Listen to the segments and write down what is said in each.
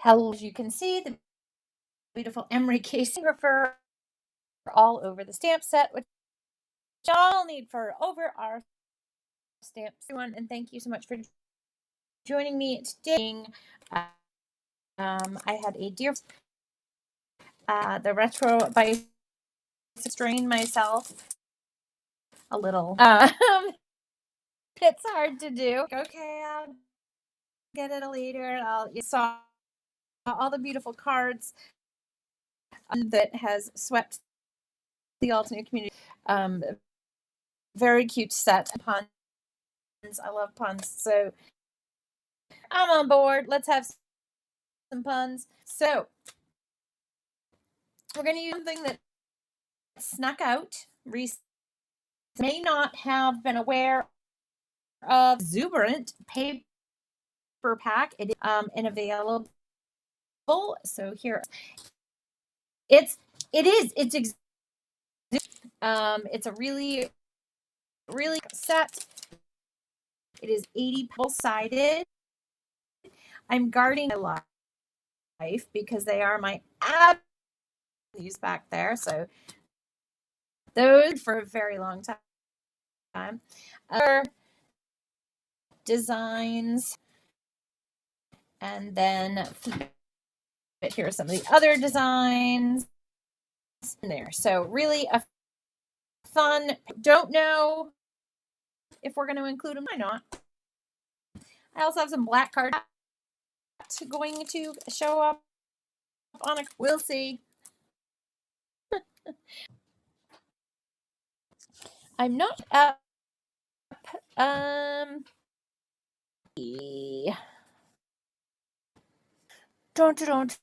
As you can see, the beautiful emery casing refer all over the stamp set, which y'all need for over our stamps. Everyone, and thank you so much for joining me today. I had a dear the retro by strain myself a little. It's hard to do. Okay, I'll get it later. You saw all the beautiful cards that has swept the Altenew community. Very cute set. Puns. I love puns. So I'm on board. Let's have some puns. So we're going to use something that snuck out recently. May not have been aware of exuberant paper pack. It is and available. So here it's a really set. It is 80 double-sided. I'm guarding my life because they are my these back there. So those for a very long time. Other designs, and then here are some of the other designs in there. So really a fun. Don't know if we're going to include them. Why not? I also have some black cards going to show up on a. We'll see. I'm not up. Don't.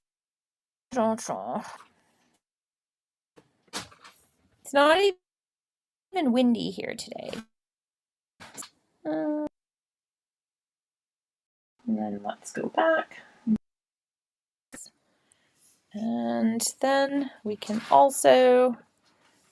It's not even windy here today. And then let's go back. And then we can also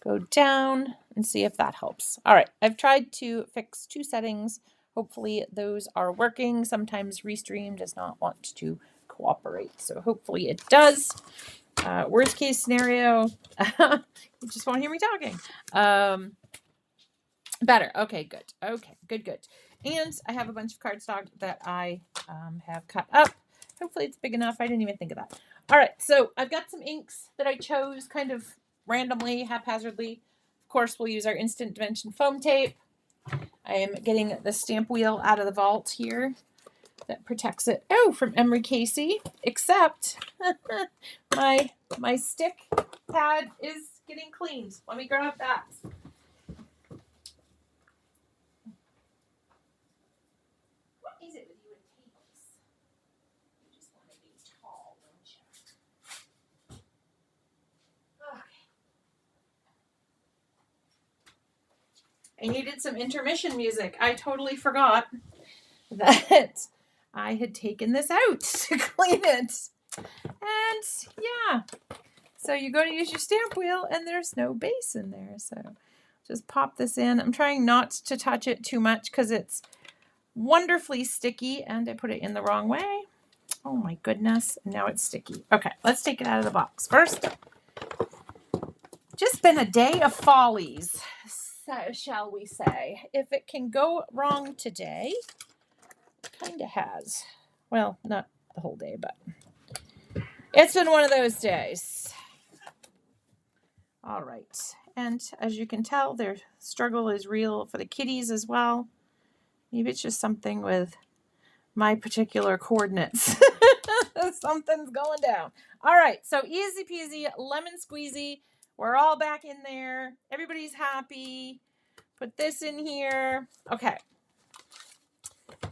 go down and see if that helps. All right, I've tried to fix 2 settings. Hopefully those are working. Sometimes Restream does not want to cooperate, so hopefully it does. Worst case scenario, you just won't hear me talking. Better. Okay, good. Okay, good. And I have a bunch of cardstock that I have cut up. Hopefully it's big enough. I didn't even think of that. All right, so I've got some inks that I chose kind of randomly, haphazardly. Of course, we'll use our Instant Dimension foam tape. I am getting the stamp wheel out of the vault here that protects it. Oh, from Emery Casey. Except my stick pad is getting cleaned. Let me grab that. What is it with you and tables? You just want to be tall, don't you? Okay. I needed some intermission music. I totally forgot that I had taken this out to clean it. And yeah, so you go to use your stamp wheel and there's no base in there. So just pop this in. I'm trying not to touch it too much because it's wonderfully sticky and I put it in the wrong way. Oh my goodness. And now it's sticky. Okay, let's take it out of the box first. Just been a day of follies, so shall we say. If it can go wrong today, it kind of has. Well, not the whole day, but it's been one of those days. All right. And as you can tell, their struggle is real for the kitties as well. Maybe it's just something with my particular coordinates. Something's going down. All right. So easy peasy, lemon squeezy. We're all back in there. Everybody's happy. Put this in here. Okay.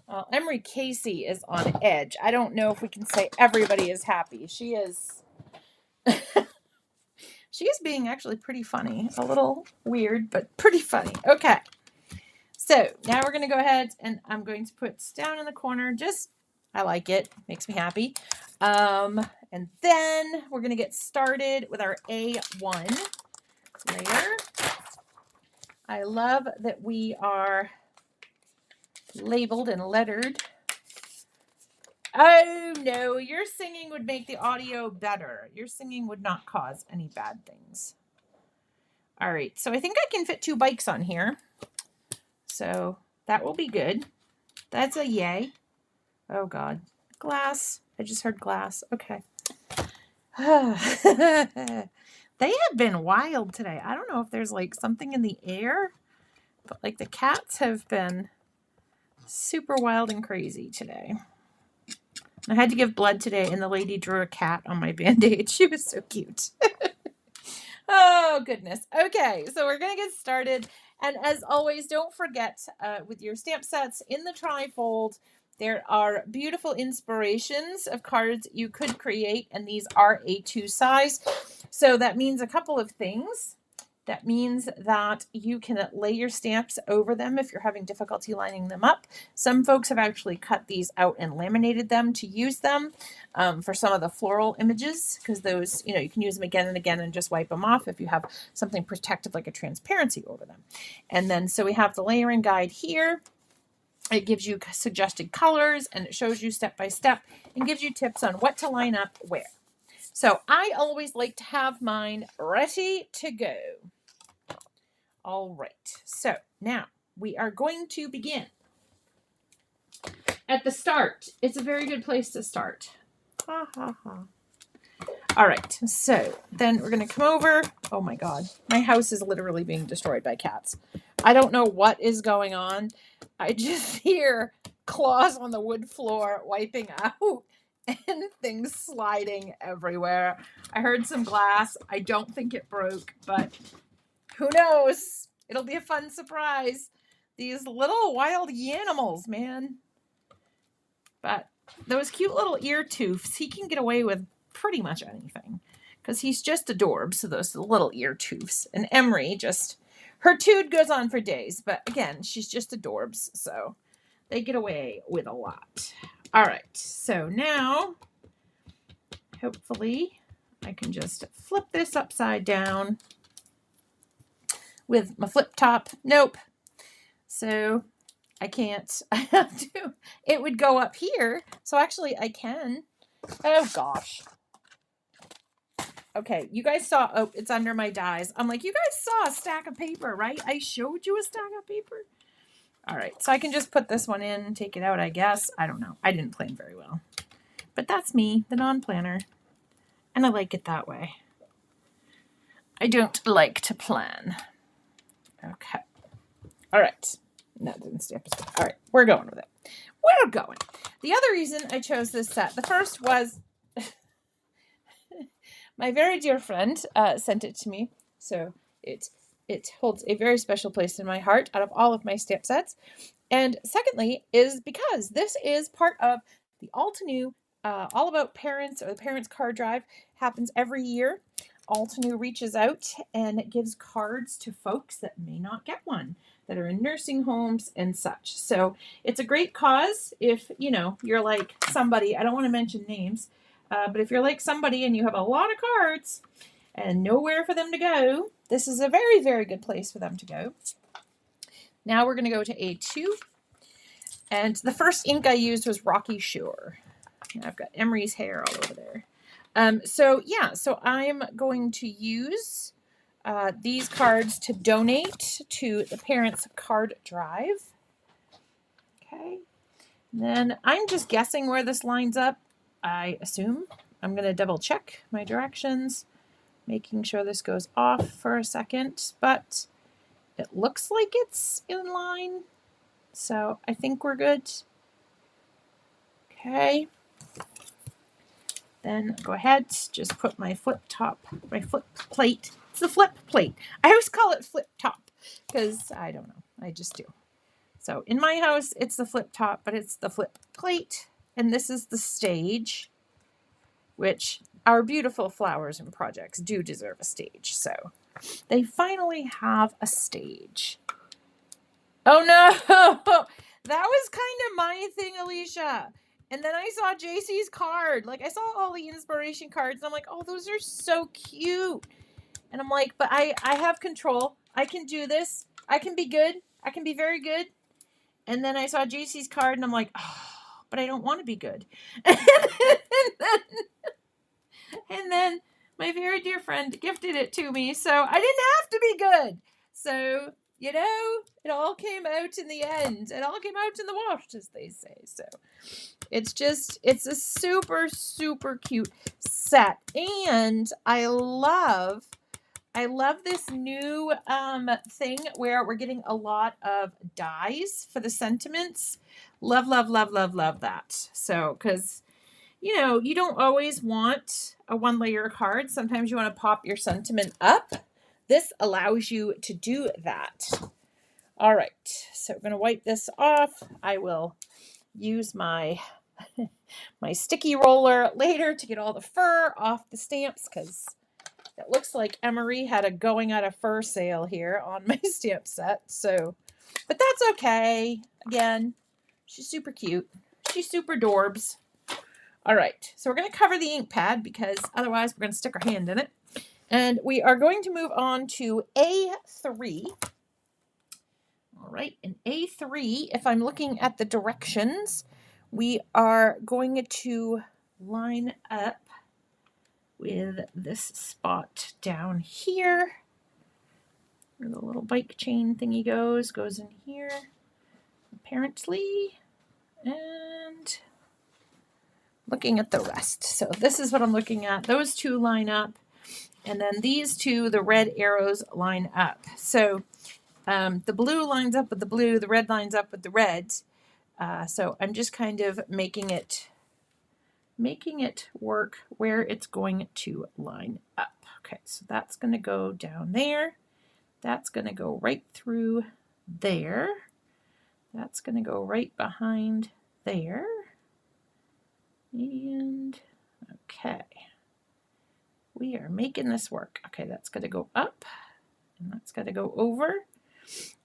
Well, Emery Casey is on edge. I don't know if we can say everybody is happy. She is. She is being actually pretty funny. A little weird, but pretty funny. Okay. So now we're going to go ahead and I'm going to put down in the corner. Just, I like it. Makes me happy. And then we're going to get started with our A1 layer. I love that we are labeled and lettered Oh, no, your singing would make the audio better. Your singing would not cause any bad things. All right, so I think I can fit 2 bikes on here. So that will be good. That's a yay. Oh, God. Glass. I just heard glass. Okay. They have been wild today. I don't know if there's like something in the air, but like the cats have been super wild and crazy today. I had to give blood today, and the lady drew a cat on my Band-Aid. She was so cute. Oh, goodness. Okay, so we're going to get started. And as always, don't forget with your stamp sets in the trifold, there are beautiful inspirations of cards you could create, and these are A2 size. So that means a couple of things. That means that you can lay your stamps over them if you're having difficulty lining them up. Some folks have actually cut these out and laminated them to use them for some of the floral images, because those, you can use them again and again and just wipe them off if you have something protective like a transparency over them. And then so we have the layering guide here. It gives you suggested colors, and it shows you step by step and gives you tips on what to line up where. So I always like to have mine ready to go. All right, so now we are going to begin. At the start, it's a very good place to start. Ha ha ha. All right, so then we're going to come over. Oh my God, my house is literally being destroyed by cats. I don't know what is going on. I just hear claws on the wood floor wiping out and things sliding everywhere. I heard some glass. I don't think it broke, but who knows? It'll be a fun surprise. These little wild animals, man. But those cute little ear tufts, he can get away with pretty much anything because he's just adorbs. So those little ear tufts. And Emery her tood goes on for days. But again, she's just adorbs. So they get away with a lot. All right. So now, hopefully, I can just flip this upside down with my flip top. Nope. So I can't. I have to. It would go up here. So actually I can. Oh gosh. Okay, you guys saw, oh, it's under my dies. I'm like, you guys saw a stack of paper, right? I showed you a stack of paper. All right, so I can just put this one in and take it out, I guess. I don't know. I didn't plan very well. But that's me, the non-planner. And I like it that way. I don't like to plan. Okay. All right. That didn't stay up as well. All right, we're going with it. We're going. The other reason I chose this set, the first was my very dear friend sent it to me. So it holds a very special place in my heart out of all of my stamp sets. And secondly is because this is part of the Altenew All About Parents, or the Parents Card Drive. Happens every year. Altenew reaches out and gives cards to folks that may not get one, that are in nursing homes and such. So it's a great cause if, you're like somebody, I don't want to mention names, but if you're like somebody and you have a lot of cards and nowhere for them to go, this is a very, very good place for them to go. Now we're going to go to A2. And the first ink I used was Rocky Shore. I've got Emery's hair all over there. So I'm going to use these cards to donate to the Parents Card Drive. Okay. And then I'm just guessing where this lines up. I assume. I'm going to double check my directions, making sure this goes off for a second, but it looks like it's in line. So I think we're good. Okay. Then go ahead, just put my flip plate. It's the flip plate. I always call it flip top because I don't know. I just do. So in my house, it's the flip top, but it's the flip plate. And this is the stage, which our beautiful flowers and projects do deserve a stage. So they finally have a stage. Oh no, that was kind of my thing, Alicia. And then I saw JC's card. Like, I saw all the inspiration cards. And I'm like, oh, those are so cute. And I'm like, but I have control. I can do this. I can be good. I can be very good. And then I saw JC's card. And I'm like, oh, but I don't want to be good. And then my very dear friend gifted it to me, so I didn't have to be good. So, you know, it all came out in the end. It all came out in the wash, as they say. So it's a super, super cute set. And I love this new thing where we're getting a lot of dies for the sentiments. Love, love, love, love, love that. So, because you know, you don't always want a one layer card. Sometimes you want to pop your sentiment up. This allows you to do that. All right, so we're going to wipe this off. I will use my my sticky roller later to get all the fur off the stamps, because it looks like Emery had a going out of fur sale here on my stamp set. So, but that's okay. Again, she's super cute. She's super adorbs. All right, so we're going to cover the ink pad because otherwise we're going to stick our hand in it. And we are going to move on to A3. All right, in A3, if I'm looking at the directions, we are going to line up with this spot down here, where the little bike chain thingy goes in here, apparently, and looking at the rest. So this is what I'm looking at. Those two line up, and then these two, the red arrows, line up. So the blue lines up with the blue, the red lines up with the red. So I'm just kind of making it work where it's going to line up. Okay, so that's going to go down there. That's going to go right through there. That's going to go right behind there. And okay, we are making this work. Okay, that's going to go up and that's going to go over.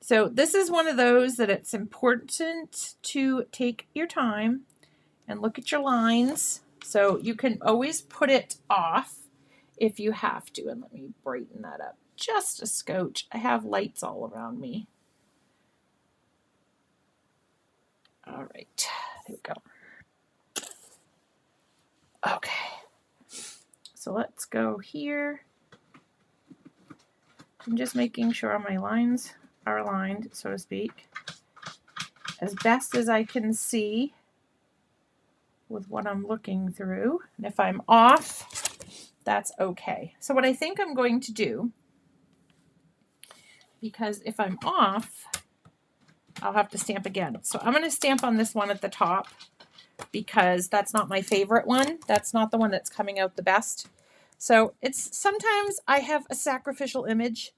So this is one of those that it's important to take your time and look at your lines. So you can always put it off if you have to. And let me brighten that up just a scotch. I have lights all around me. All right, there we go. Okay, so let's go here. I'm just making sure my lines are aligned, so to speak, as best as I can see with what I'm looking through. And if I'm off, that's okay. So what I think I'm going to do, because if I'm off, I'll have to stamp again. So I'm going to stamp on this one at the top, because that's not my favorite one. That's not the one that's coming out the best. So it's sometimes I have a sacrificial image,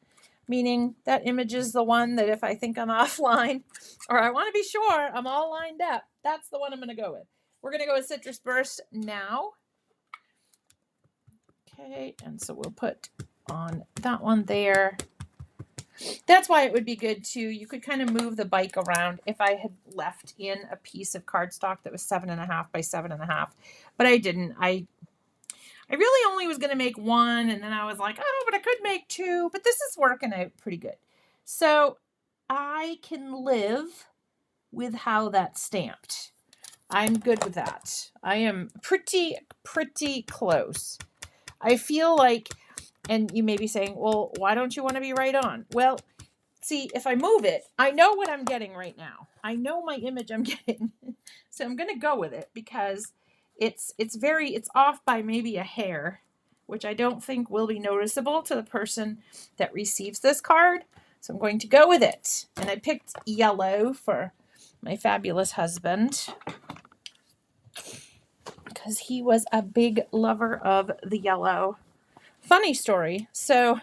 meaning that image is the one that if I think I'm offline or I want to be sure I'm all lined up, that's the one I'm going to go with. We're going to go with Citrus Burst now. Okay, and so we'll put on that one there. That's why it would be good too. You could kind of move the bike around if I had left in a piece of cardstock that was 7.5 by 7.5, but I didn't. I really only was going to make one, and then I was like, oh, but I could make two, but this is working out pretty good. So I can live with how that's stamped. I'm good with that. I am pretty close. I feel like, and you may be saying, well, why don't you want to be right on? Well, see, if I move it, I know what I'm getting right now. I know my image I'm getting. So I'm going to go with it because it's off by maybe a hair, which I don't think will be noticeable to the person that receives this card. So I'm going to go with it. And I picked yellow for my fabulous husband because he was a big lover of the yellow. Funny story. So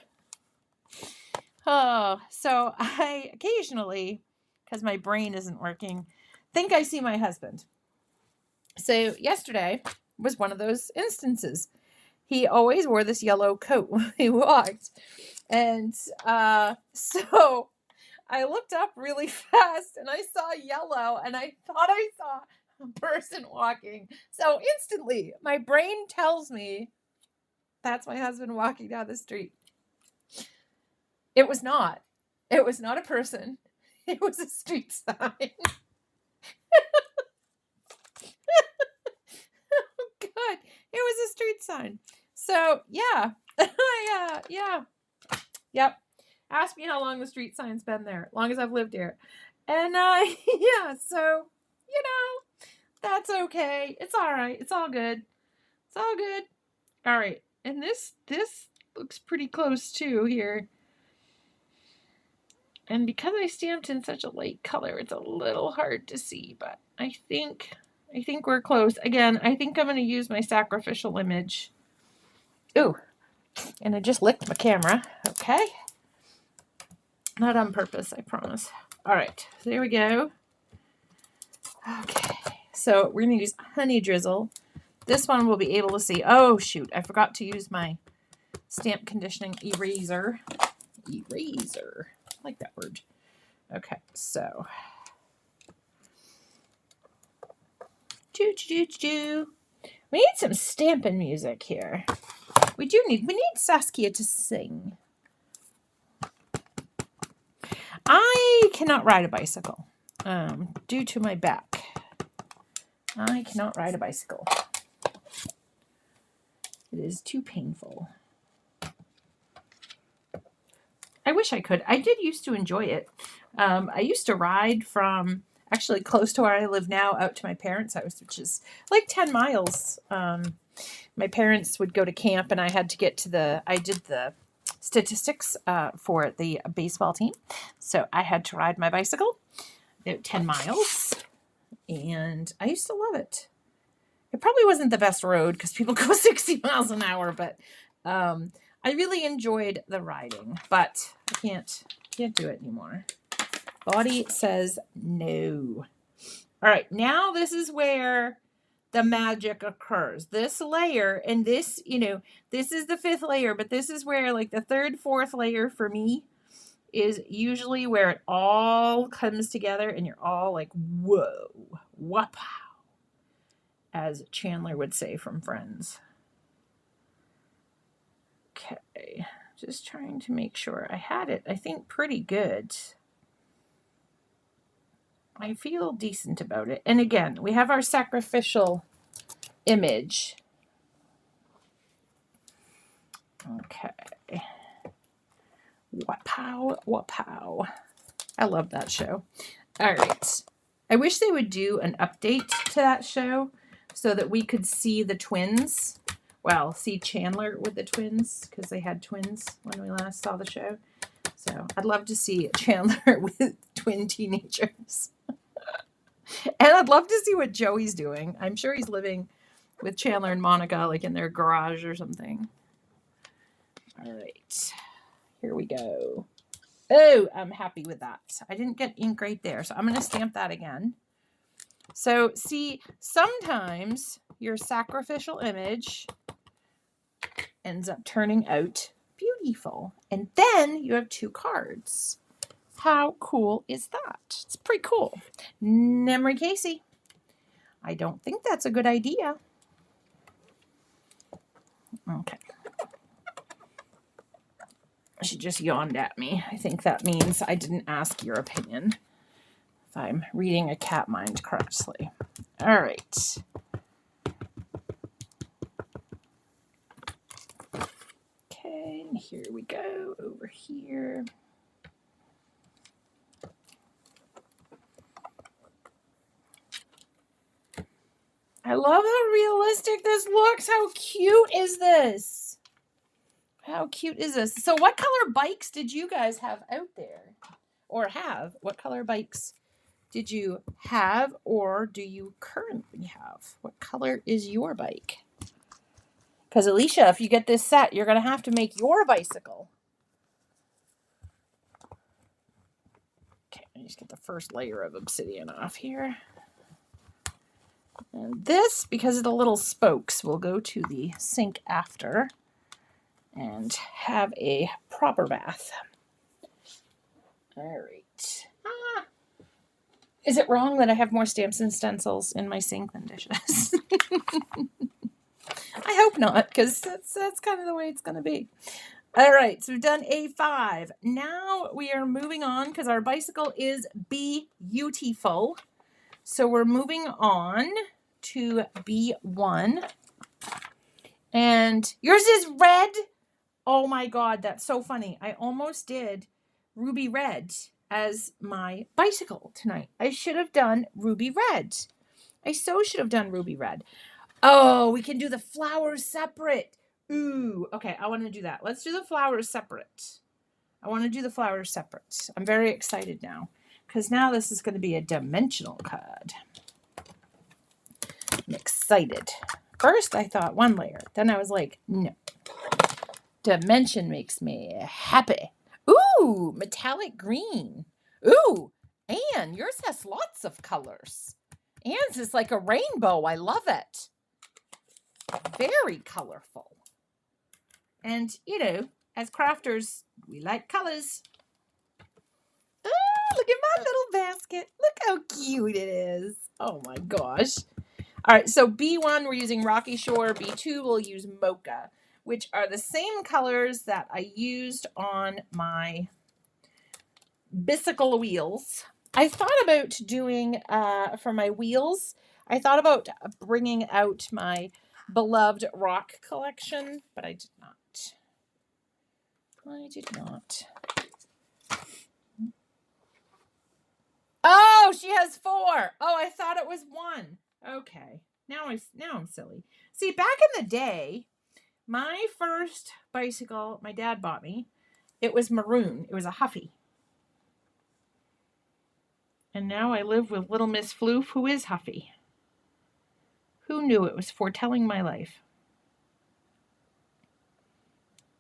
I occasionally, because my brain isn't working, think I see my husband. So yesterday was one of those instances. He always wore this yellow coat when he walked. And so I looked up really fast and I saw yellow and I thought I saw a person walking. So instantly my brain tells me that's my husband walking down the street. It was not. It was not a person. It was a street sign. was a street sign. So yeah, yeah, yep. Ask me how long the street sign's been there. Long as I've lived here. And yeah, so that's okay. It's all right. It's all good. It's all good. All right. And this looks pretty close too here. And because I stamped in such a light color, it's a little hard to see, but I think we're close. Again, I think I'm going to use my sacrificial image. Ooh, and I just licked my camera. Okay. Not on purpose, I promise. All right, so there we go. Okay, so we're going to use honey drizzle. This one we'll be able to see. Oh, shoot, I forgot to use my stamp conditioning eraser. Eraser. I like that word. Okay, so. We need some stamping music here. We need Saskia to sing. I cannot ride a bicycle due to my back. I cannot ride a bicycle. It is too painful. I wish I could. I did used to enjoy it. I used to ride from actually close to where I live now out to my parents' house, which is like 10 miles. My parents would go to camp and I had to get to I did the statistics for the baseball team. So I had to ride my bicycle about 10 miles and I used to love it. It probably wasn't the best road because people go 60 miles an hour, but I really enjoyed the riding, but I can't do it anymore. Body says no. All right, now this is where the magic occurs. This layer and this, this is the 5th layer, but this is where like the 3rd, 4th layer for me is usually where it all comes together and you're all like, whoa, wow, as Chandler would say from Friends. Okay, just trying to make sure I had it, I think, pretty good. I feel decent about it. And again, we have our sacrificial image. Okay. Wapow, wapow. I love that show. All right. I wish they would do an update to that show so that we could see the twins. Well, see Chandler with the twins because they had twins when we last saw the show. So I'd love to see Chandler with twin teenagers. And I'd love to see what Joey's doing. I'm sure he's living with Chandler and Monica like in their garage or something. All right. Here we go. Oh, I'm happy with that. I didn't get ink right there, so I'm going to stamp that again. So see, sometimes your sacrificial image ends up turning out beautiful. And then you have 2 cards. How cool is that? It's pretty cool. Nemery Casey. I don't think that's a good idea. Okay. She just yawned at me. I think that means I didn't ask your opinion. If I'm reading a cat mind correctly. All right. Okay, and here we go over here. I love how realistic this looks. How cute is this? How cute is this? So what color bikes did you guys have out there? Or have? What color bikes did you have or do you currently have? What color is your bike? Because Alicia, if you get this set, you're going to have to make your bicycle. Okay, let me just get the first layer of obsidian off here. And this, because of the little spokes, will go to the sink after and have a proper bath. All right. Is it wrong that I have more stamps and stencils in my sink than dishes? I hope not, because that's kind of the way it's going to be. All right, so we've done A5. Now we are moving on because our bicycle is beautiful. So we're moving on to B1. And yours is red. Oh my God, that's so funny. I almost did ruby red as my bicycle tonight. I should have done ruby red. I so should have done ruby red. Oh, we can do the flowers separate. Ooh, okay, I want to do that. Let's do the flowers separate. I want to do the flowers separate. I'm very excited now because now this is going to be a dimensional card. I'm excited. First, I thought one layer. Then I was like, no. Dimension makes me happy. Ooh, metallic green. Ooh, Anne, yours has lots of colors. Anne's is like a rainbow. I love it. Very colorful. And, you know, as crafters, we like colors. Oh, look at my little basket. Look how cute it is. Oh my gosh. All right, so B1, we're using Rocky Shore. B2, we'll use Mocha, which are the same colors that I used on my bicycle wheels. I thought about doing, for my wheels, I thought about bringing out my beloved rock collection, but I did not. I did not. Oh, she has 4. Oh, I thought it was 1. Okay. Now I'm silly. See, back in the day, my first bicycle my dad bought me, it was maroon. It was a Huffy. And now I live with little Miss Floof, who is Huffy. Who knew it was foretelling my life?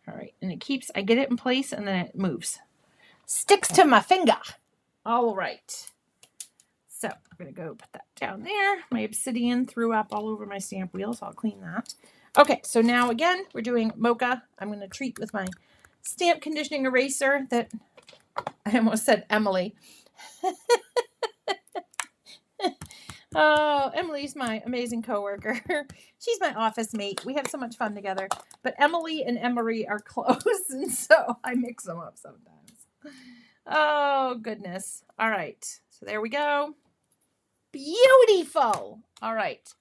All right, and it keeps, I get it in place and then it moves. Sticks to my finger. All right. So I'm going to go put that down there. My obsidian threw up all over my stamp wheel, so I'll clean that. Okay, so now again, we're doing Mocha. I'm going to treat with my stamp conditioning eraser that I almost said Emily. Oh, Emily's my amazing coworker. She's my office mate. We have so much fun together. But Emily and Emery are close, and so I mix them up sometimes. Oh, goodness. All right. So there we go. Beautiful. All right.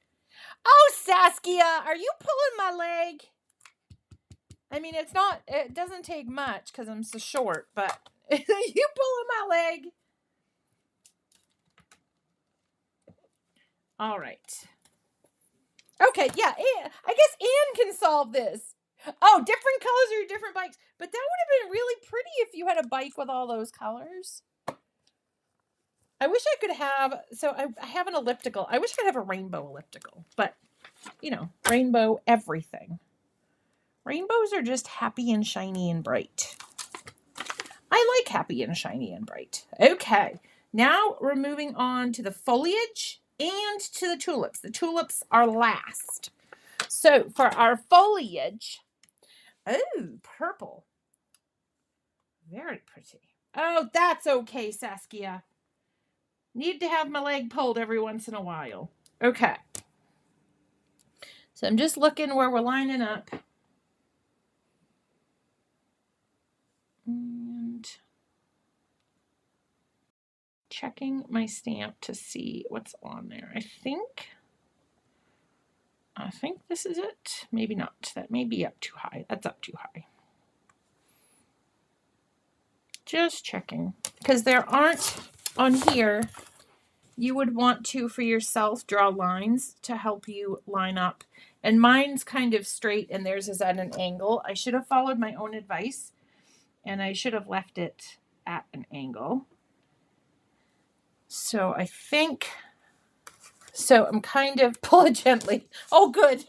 Oh, Saskia, are you pulling my leg? I mean, it doesn't take much because I'm so short, but are you pulling my leg? All right. Okay, yeah, I guess Anne can solve this. Oh, different colors or different bikes. But that would have been really pretty if you had a bike with all those colors. I wish I could have, so I have an elliptical. I wish I could have a rainbow elliptical. But, you know, rainbow everything. Rainbows are just happy and shiny and bright. I like happy and shiny and bright. Okay, now we're moving on to the foliage and to the tulips. The tulips are last. So for our foliage, oh, purple. Very pretty. Oh, that's okay, Saskia. Need to have my leg pulled every once in a while. Okay. So I'm just looking where we're lining up. And checking my stamp to see what's on there. I think this is it. Maybe not. That may be up too high. That's up too high. Just checking. Because there aren't on here, you would want to, for yourself, draw lines to help you line up. And mine's kind of straight and theirs is at an angle. I should have followed my own advice and I should have left it at an angle. So I think, so I'm kind of, pull it gently. Oh, good.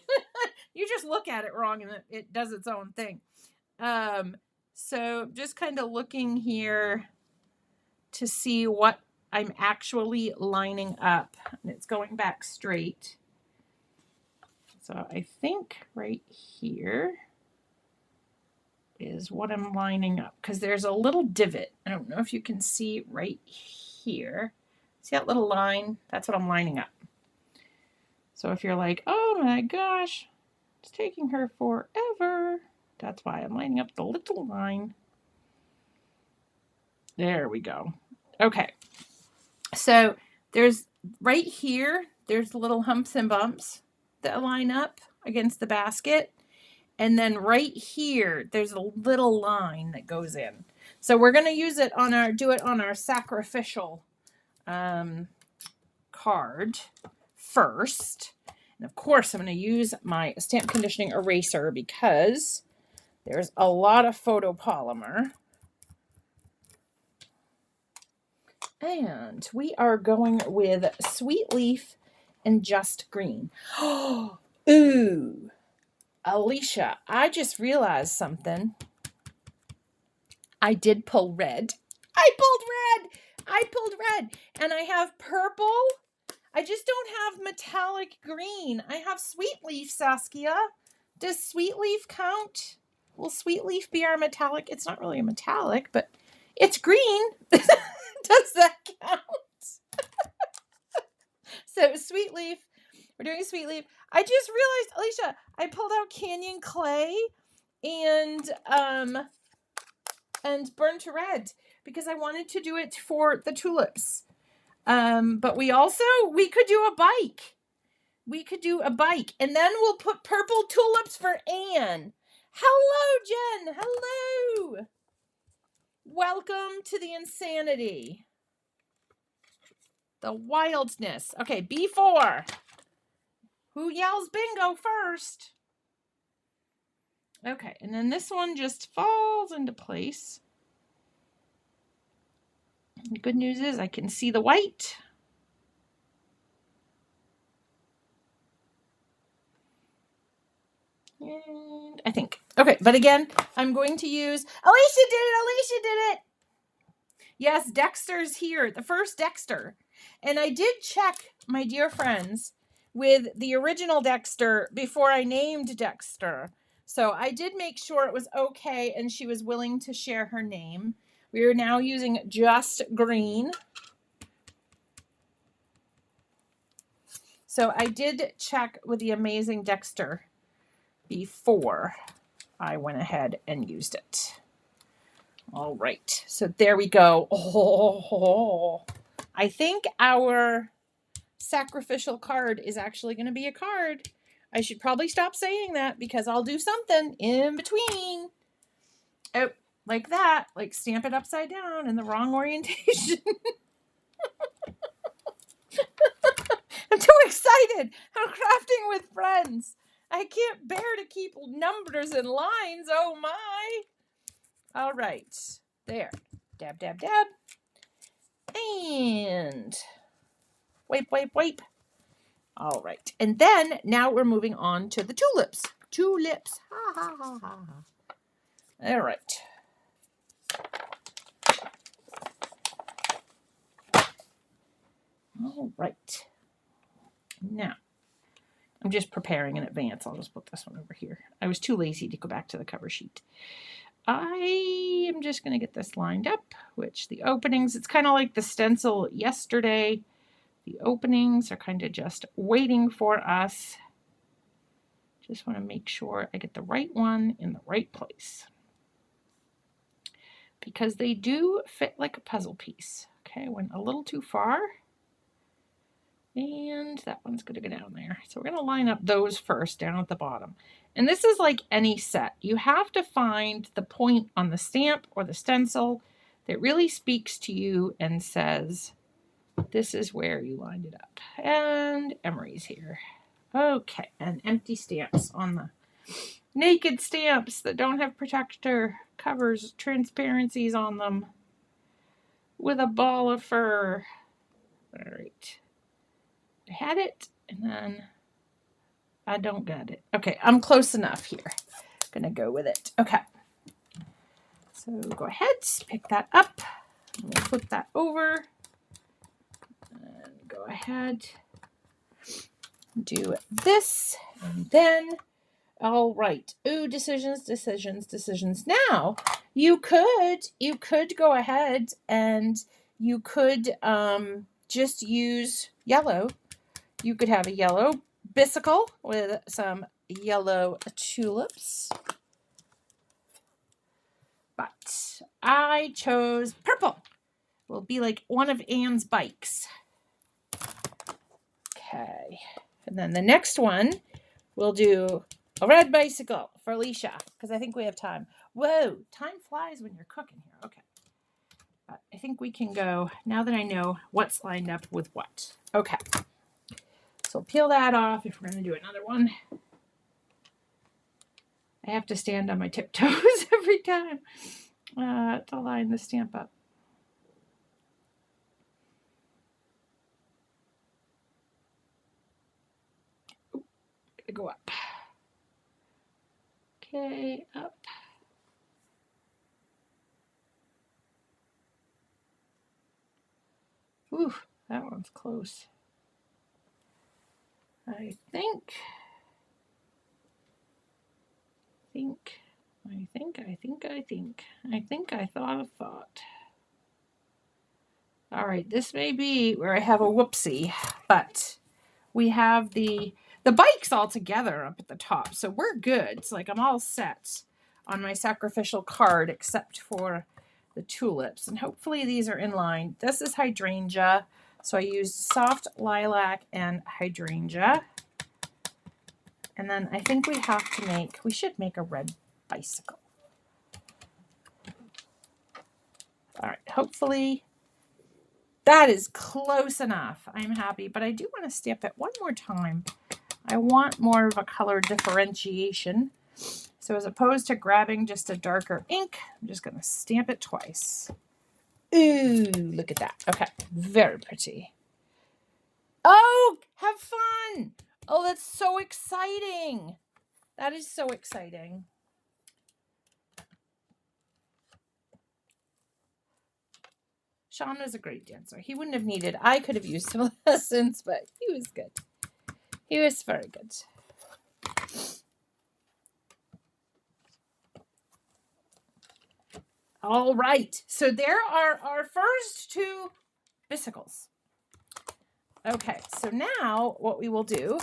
You just look at it wrong and it does its own thing. So just kind of looking here to see what I'm actually lining up. And it's going back straight. So I think right here is what I'm lining up. Because there's a little divot. I don't know if you can see right here. See that little line? That's what I'm lining up. So if you're like, oh my gosh, it's taking her forever. That's why I'm lining up the little line. There we go. Okay. So there's right here, there's little humps and bumps that line up against the basket. And then right here, there's a little line that goes in. So we're going to use it on our sacrificial card first. And of course, I'm going to use my stamp conditioning eraser because there's a lot of photopolymer. And we are going with Sweet Leaf and Just Green. Ooh, Alicia, I just realized something. I did pull red. I pulled red. And I have purple. I just don't have metallic green. I have Sweet Leaf, Saskia. Does Sweet Leaf count? Will Sweet Leaf be our metallic? It's not really a metallic, but it's green. Does that count? So Sweet Leaf, we're doing Sweet Leaf. I just realized, Alicia, I pulled out Canyon Clay and Burnt Red because I wanted to do it for the tulips. But we could do a bike. We could do a bike, and then we'll put purple tulips for Anne. Hello, Jen. Hello. Welcome to the insanity. The wildness. Okay, B4. Who yells bingo first? Okay, and then this one just falls into place. The good news is I can see the white. And I think. Okay, but again, I'm going to use... Alicia did it! Yes, Dexter's here. The first Dexter. And I did check, my dear friends, with the original Dexter before I named Dexter. So I did make sure it was okay and she was willing to share her name. We are now using Just Green. So I did check with the amazing Dexter before I went ahead and used it. All right, so there we go. Oh, I think our sacrificial card is actually going to be a card. I should probably stop saying that because I'll do something in between. Oh, like that, like stamp it upside down in the wrong orientation. I'm too excited. I'm crafting with friends. I can't bear to keep numbers and lines. Oh my. All right. There. Dab, dab, dab. And wipe, wipe, wipe. All right. And then now we're moving on to the tulips. Tulips. Ha, ha, ha, ha. All right. All right. Now, I'm just preparing in advance. I'll just put this one over here. I was too lazy to go back to the cover sheet. I am just going to get this lined up, which the openings, it's kind of like the stencil yesterday. The openings are kind of just waiting for us. Just want to make sure I get the right one in the right place. Because they do fit like a puzzle piece. Okay, went a little too far. And that one's going to go down there. So we're going to line up those first down at the bottom. And this is like any set. You have to find the point on the stamp or the stencil that really speaks to you and says, this is where you lined it up. And Emery's here. Okay, and empty stamps on the naked stamps that don't have protector covers, transparencies on them with a ball of fur. All right. I had it, and then I don't got it. Okay, I'm close enough here. Gonna go with it. Okay. So go ahead, pick that up. We'll flip that over. And go ahead. Do this, and then, all right. Ooh, decisions. Now, you could go ahead and you could just use yellow. You could have a yellow bicycle with some yellow tulips. But I chose purple. Will be like one of Anne's bikes. Okay. And then the next one we'll do A red bicycle for Alicia, because I think we have time. Whoa, time flies when you're cooking here. Okay. I think we can go, now that I know what's lined up with what. Okay. So peel that off if we're going to do another one. I have to stand on my tiptoes every time to line the stamp up. Ooh, gotta go up. Okay, up. Ooh, that one's close. I think I thought a thought. All right, this may be where I have a whoopsie, but we have the bikes all together up at the top, so we're good. It's like I'm all set on my sacrificial card except for the tulips, and hopefully these are in line. This is hydrangea, so I used soft lilac and hydrangea. And then I think we should make a red bicycle. All right, hopefully that is close enough. I'm happy, but I do want to stamp it one more time. I want more of a color differentiation. So as opposed to grabbing just a darker ink, I'm just going to stamp it twice. Ooh, look at that. Okay, very pretty. Oh, have fun. Oh, that's so exciting. That is so exciting. Sean was a great dancer. He wouldn't have needed, I could have used some lessons, but he was good. He was very good. All right, so there are our first two bicycles. Okay, so now what we will do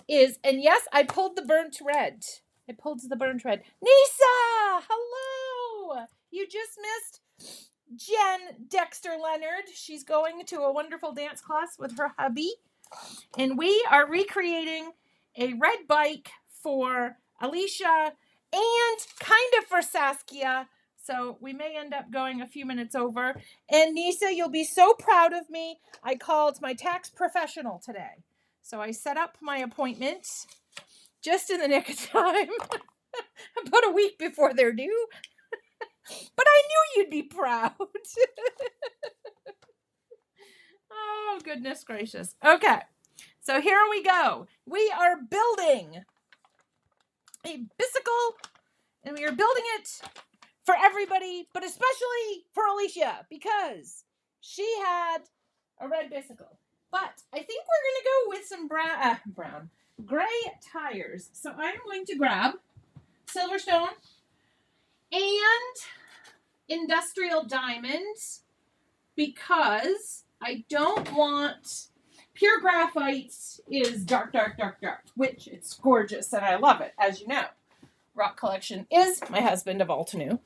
is, and yes, I pulled the burnt red. Nisa, hello. You just missed Jen Dexter Leonard. She's going to a wonderful dance class with her hubby. And we are recreating a red bike for Alicia and kind of for Saskia. So we may end up going a few minutes over. And Nisa, you'll be so proud of me. I called my tax professional today. So I set up my appointment just in the nick of time. About a week before they're due. But I knew you'd be proud. Oh, goodness gracious. Okay. So here we go. We are building a bicycle, and we are building it for everybody, but especially for Alicia, because she had a red bicycle. But I think we're going to go with some gray tires. So I'm going to grab Silverstone and Industrial Diamonds because I don't want... Pure Graphite is dark, dark, dark, dark, which it's gorgeous and I love it, as you know. Rock Collection is my husband of Altenew.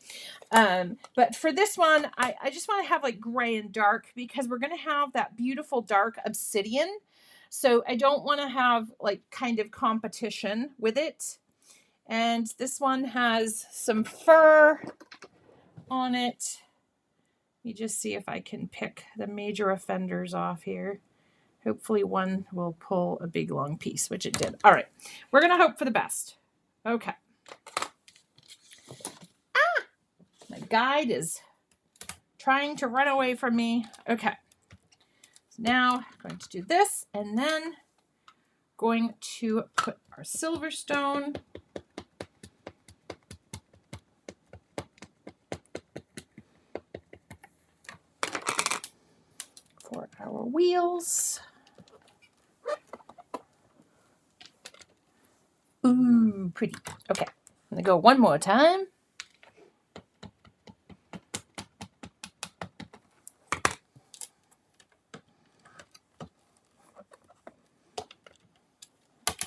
But for this one, I just want to have like gray and dark because we're going to have that beautiful dark obsidian. So I don't want to have like kind of competition with it. And this one has some fur on it. Let me just see if I can pick the major offenders off here. Hopefully one will pull a big long piece, which it did. All right, we're going to hope for the best. Okay. My guide is trying to run away from me. Okay. So now I'm going to do this and then going to put our Silverstone for our wheels. Ooh, pretty. Okay, I'm gonna go one more time.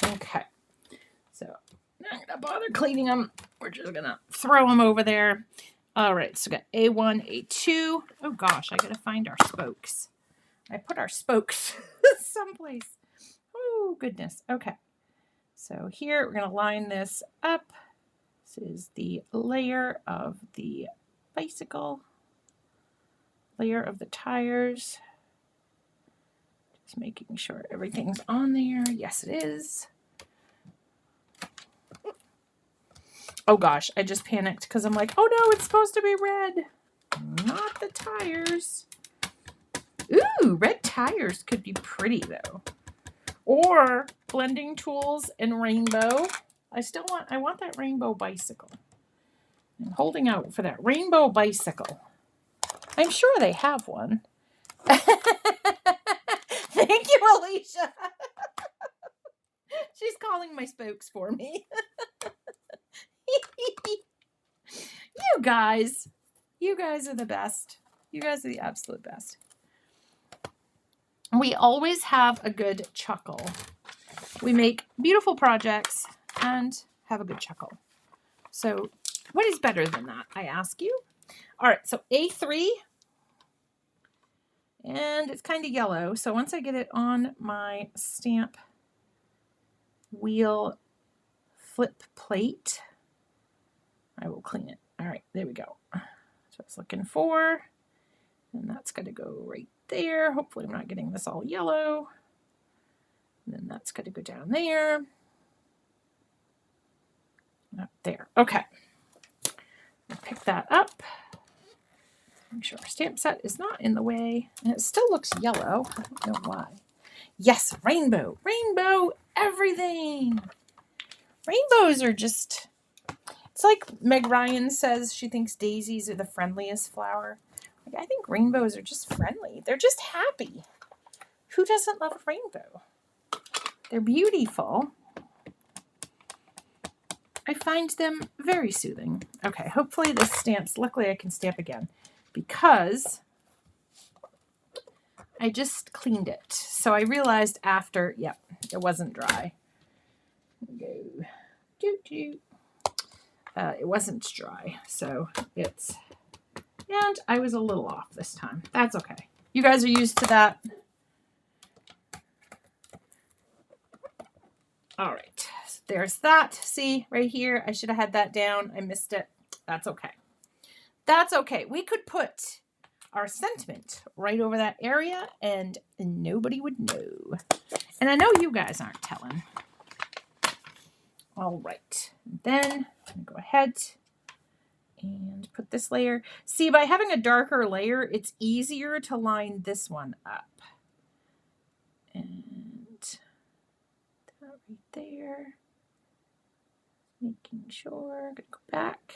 Okay, so I'm not gonna bother cleaning them. We're just gonna throw them over there. All right, so we got A1, A2. Oh gosh, I gotta find our spokes. I put our spokes someplace. Oh goodness. Okay. So here we're going to line this up. This is the layer of the bicycle, layer of the tires. Just making sure everything's on there. Yes, it is. Oh gosh, I just panicked because I'm like, oh no, it's supposed to be red. Not the tires. Ooh, red tires could be pretty though. Or blending tools and rainbow. I want that rainbow bicycle. I'm holding out for that rainbow bicycle. I'm sure they have one. Thank you, Alicia. She's calling my spokes for me. You guys are the best. You guys are the absolute best. We always have a good chuckle. We make beautiful projects and have a good chuckle. So what is better than that, I ask you? All right, so A3, and it's kind of yellow. So once I get it on my stamp wheel flip plate, I will clean it. All right, there we go. That's what I was looking for. And that's going to go right there. Hopefully I'm not getting this all yellow. And then that's going to go down there. Up there. Okay. I'll pick that up. Make sure our stamp set is not in the way. And it still looks yellow. I don't know why. Yes, rainbow. Rainbow everything. Rainbows are just... It's like Meg Ryan says she thinks daisies are the friendliest flower. I think rainbows are just friendly. They're just happy. Who doesn't love a rainbow? They're beautiful. I find them very soothing. Okay, hopefully this stamps. Luckily I can stamp again because I just cleaned it. So I realized after, yep, it wasn't dry. Go. It wasn't dry, so it's... And I was a little off this time. That's okay. You guys are used to that. All right. So there's that. See, right here. I should have had that down. I missed it. That's okay. That's okay. We could put our sentiment right over that area and nobody would know. And I know you guys aren't telling. All right. Then I'm going to go ahead and put this layer. See, by having a darker layer, it's easier to line this one up. And that right there. Making sure. I'm going to go back.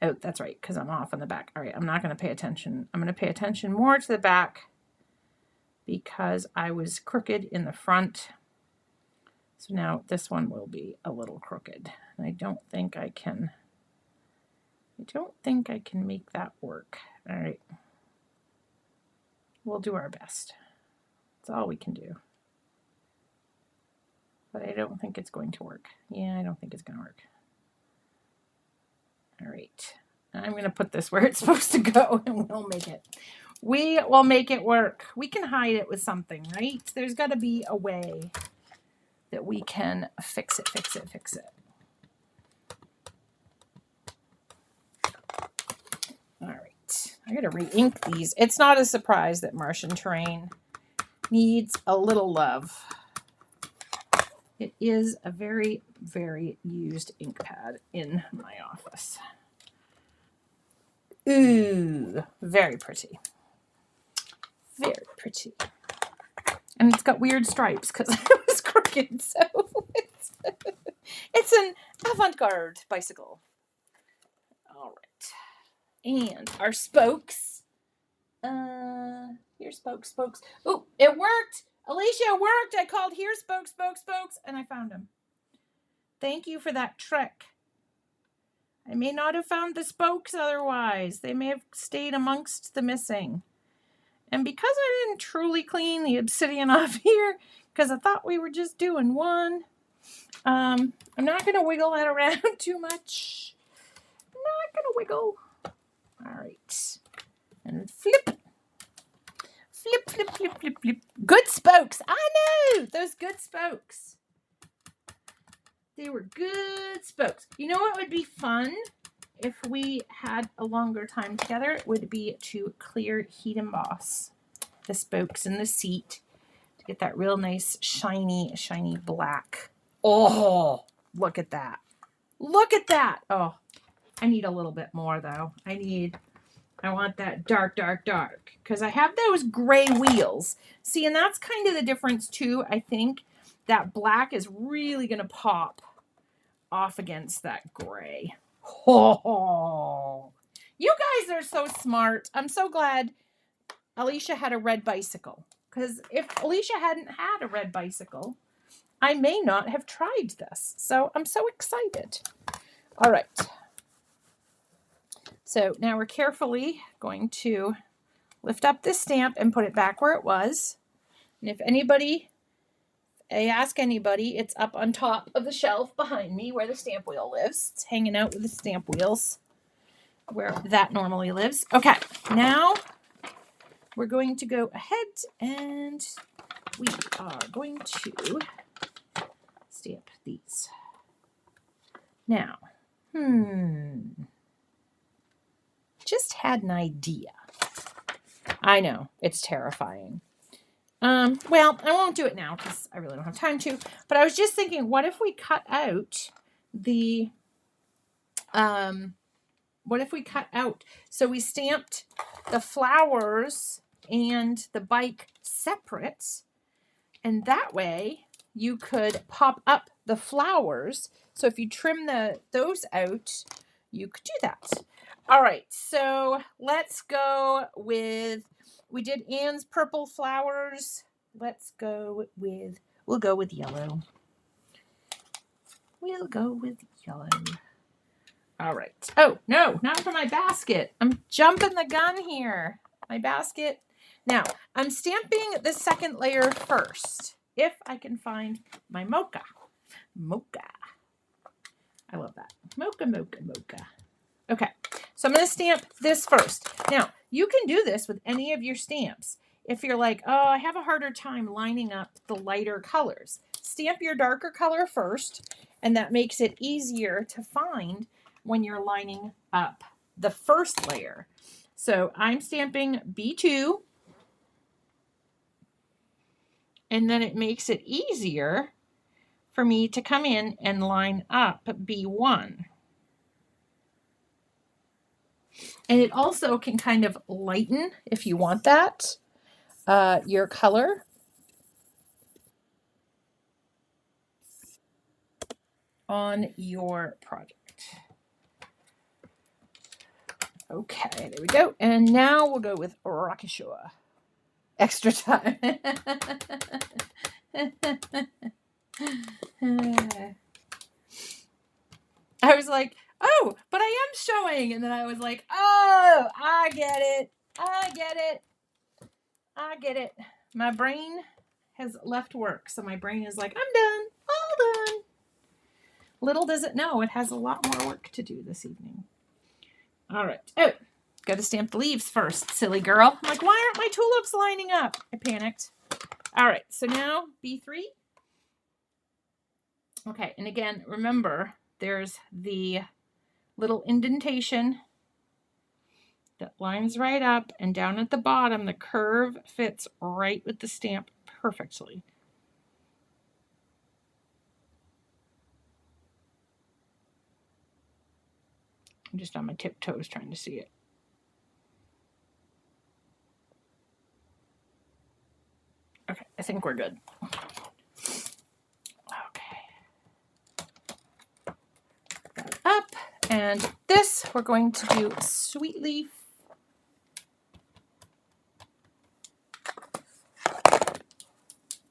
Oh, that's right, because I'm off on the back. All right, I'm not going to pay attention. I'm going to pay attention more to the back because I was crooked in the front. So now this one will be a little crooked. And I don't think I can make that work. All right. We'll do our best. That's all we can do. But I don't think it's going to work. Yeah, I don't think it's going to work. All right. I'm going to put this where it's supposed to go and we'll make it. We will make it work. We can hide it with something, right? There's got to be a way that we can fix it. All right. I got to re-ink these. It's not a surprise that Martian Terrain needs a little love. It is a very, very used ink pad in my office. Ooh, very pretty. Very pretty. And it's got weird stripes because it was crooked, so it's an avant-garde bicycle. All right. And our spokes. Here, spokes. Oh, it worked. Alicia, it worked. I called here, spokes, and I found them. Thank you for that trick. I may not have found the spokes otherwise. They may have stayed amongst the missing. And because I didn't truly clean the obsidian off here, because I thought we were just doing one, I'm not going to wiggle that around too much. I'm not going to wiggle. All right. And flip. Flip. Good spokes. I know. Those good spokes. They were good spokes. You know what would be fun if we had a longer time together? It would be to clear heat emboss the spokes in the seat to get that real nice shiny black. Oh, look at that. Look at that. Oh, I need a little bit more though. I want that dark because I have those gray wheels. See, and that's kind of the difference too. I think that black is really going to pop off against that gray. Oh, you guys are so smart. I'm so glad Alicia had a red bicycle, because if Alicia hadn't had a red bicycle, I may not have tried this. So I'm so excited. All right. So now we're carefully going to lift up this stamp and put it back where it was. And if I ask anybody, it's up on top of the shelf behind me where the stamp wheel lives. It's hanging out with the stamp wheels where that normally lives. Okay, now we're going to go ahead and we are going to stamp these. Now, just had an idea. I know, it's terrifying. Well, I won't do it now because I really don't have time to, but I was just thinking, what if we cut out the, so we stamped the flowers and the bike separate, and that way you could pop up the flowers. So if you trim those out, you could do that. All right, so let's go with, we did Anne's purple flowers. We'll go with yellow. We'll go with yellow. All right. Oh, no, not for my basket. I'm jumping the gun here. My basket. Now, I'm stamping the second layer first, if I can find my mocha. Mocha. I love that. Mocha. Okay, so I'm going to stamp this first. Now, you can do this with any of your stamps. If you're like, oh, I have a harder time lining up the lighter colors, stamp your darker color first, and that makes it easier to find when you're lining up the first layer. So I'm stamping B2, and then it makes it easier for me to come in and line up B1. And it also can kind of lighten, if you want that, your color on your project. Okay, there we go. And now we'll go with Rocky Shore. Extra time. I was like, oh, but I am showing. And then I was like, oh, I get it. My brain has left work. So my brain is like, I'm done. All done. Little does it know, it has a lot more work to do this evening. All right. Oh, got to stamp the leaves first, silly girl. I'm like, why aren't my tulips lining up? I panicked. All right. So now B3. Okay. And again, remember, there's the little indentation that lines right up, and down at the bottom, the curve fits right with the stamp perfectly. I'm just on my tiptoes trying to see it. Okay, I think we're good. Okay. That up. And this, we're going to do sweet leaf.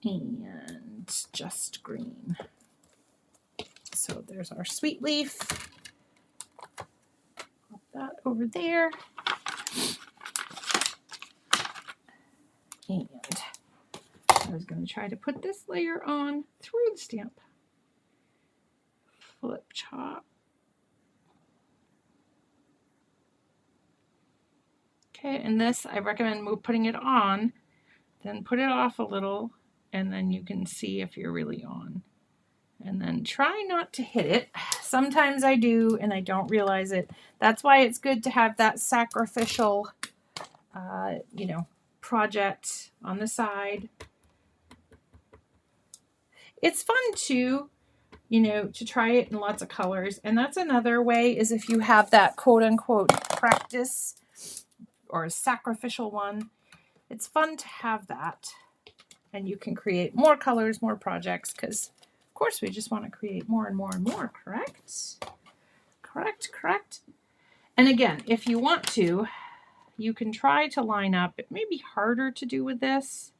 And just green. So there's our sweet leaf. Pop that over there. And I was going to try to put this layer on through the stamp. Flip chop. Okay, and this I recommend putting it on, then put it off a little, and then you can see if you're really on. And then try not to hit it. Sometimes I do and I don't realize it. That's why it's good to have that sacrificial, you know, project on the side. It's fun too, you know, to try it in lots of colors. And that's another way, is if you have that quote unquote practice or a sacrificial one, it's fun to have that. And you can create more colors, more projects, because of course we just want to create more and more and more, correct? Correct. And again, if you want to, you can try to line up. It may be harder to do with this.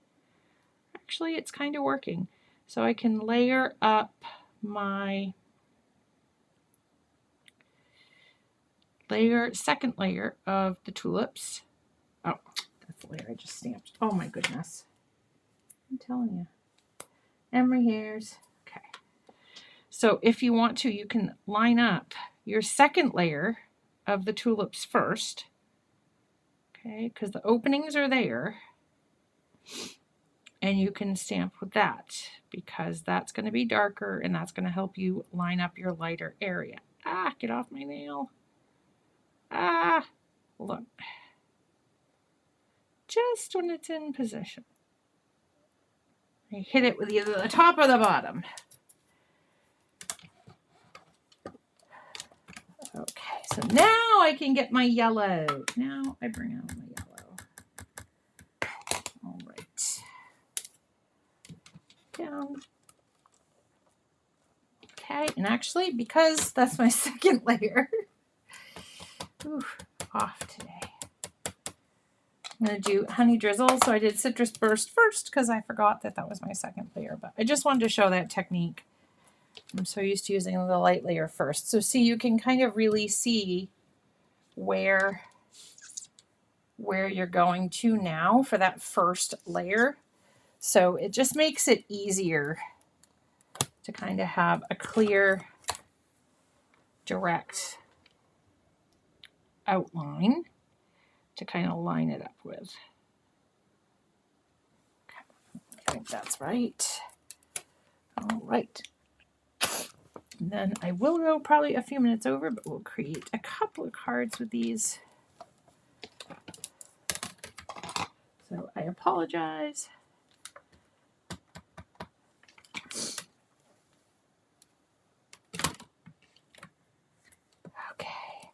Actually, it's kind of working. So I can layer up my second layer of the tulips. Oh, that's the layer I just stamped. Oh my goodness. I'm telling you. Emery hairs. Okay. So if you want to, you can line up your second layer of the tulips first. Okay, because the openings are there. And you can stamp with that because that's going to be darker and that's going to help you line up your lighter area. Ah, get off my nail. Ah, hold on. Just when it's in position. I hit it with either the top or the bottom. Okay, so now I can get my yellow. Now I bring out my yellow. All right. Down. Okay, and actually, because that's my second layer, off today. I'm going to do honey drizzle. So I did citrus burst first because I forgot that that was my second layer, but I just wanted to show that technique. I'm so used to using the light layer first. So see, you can kind of really see where you're going to now for that first layer. So it just makes it easier to kind of have a clear, direct outline to kind of line it up with. Okay. I think that's right. All right. And then I will go probably a few minutes over, but we'll create a couple of cards with these. So I apologize. Okay.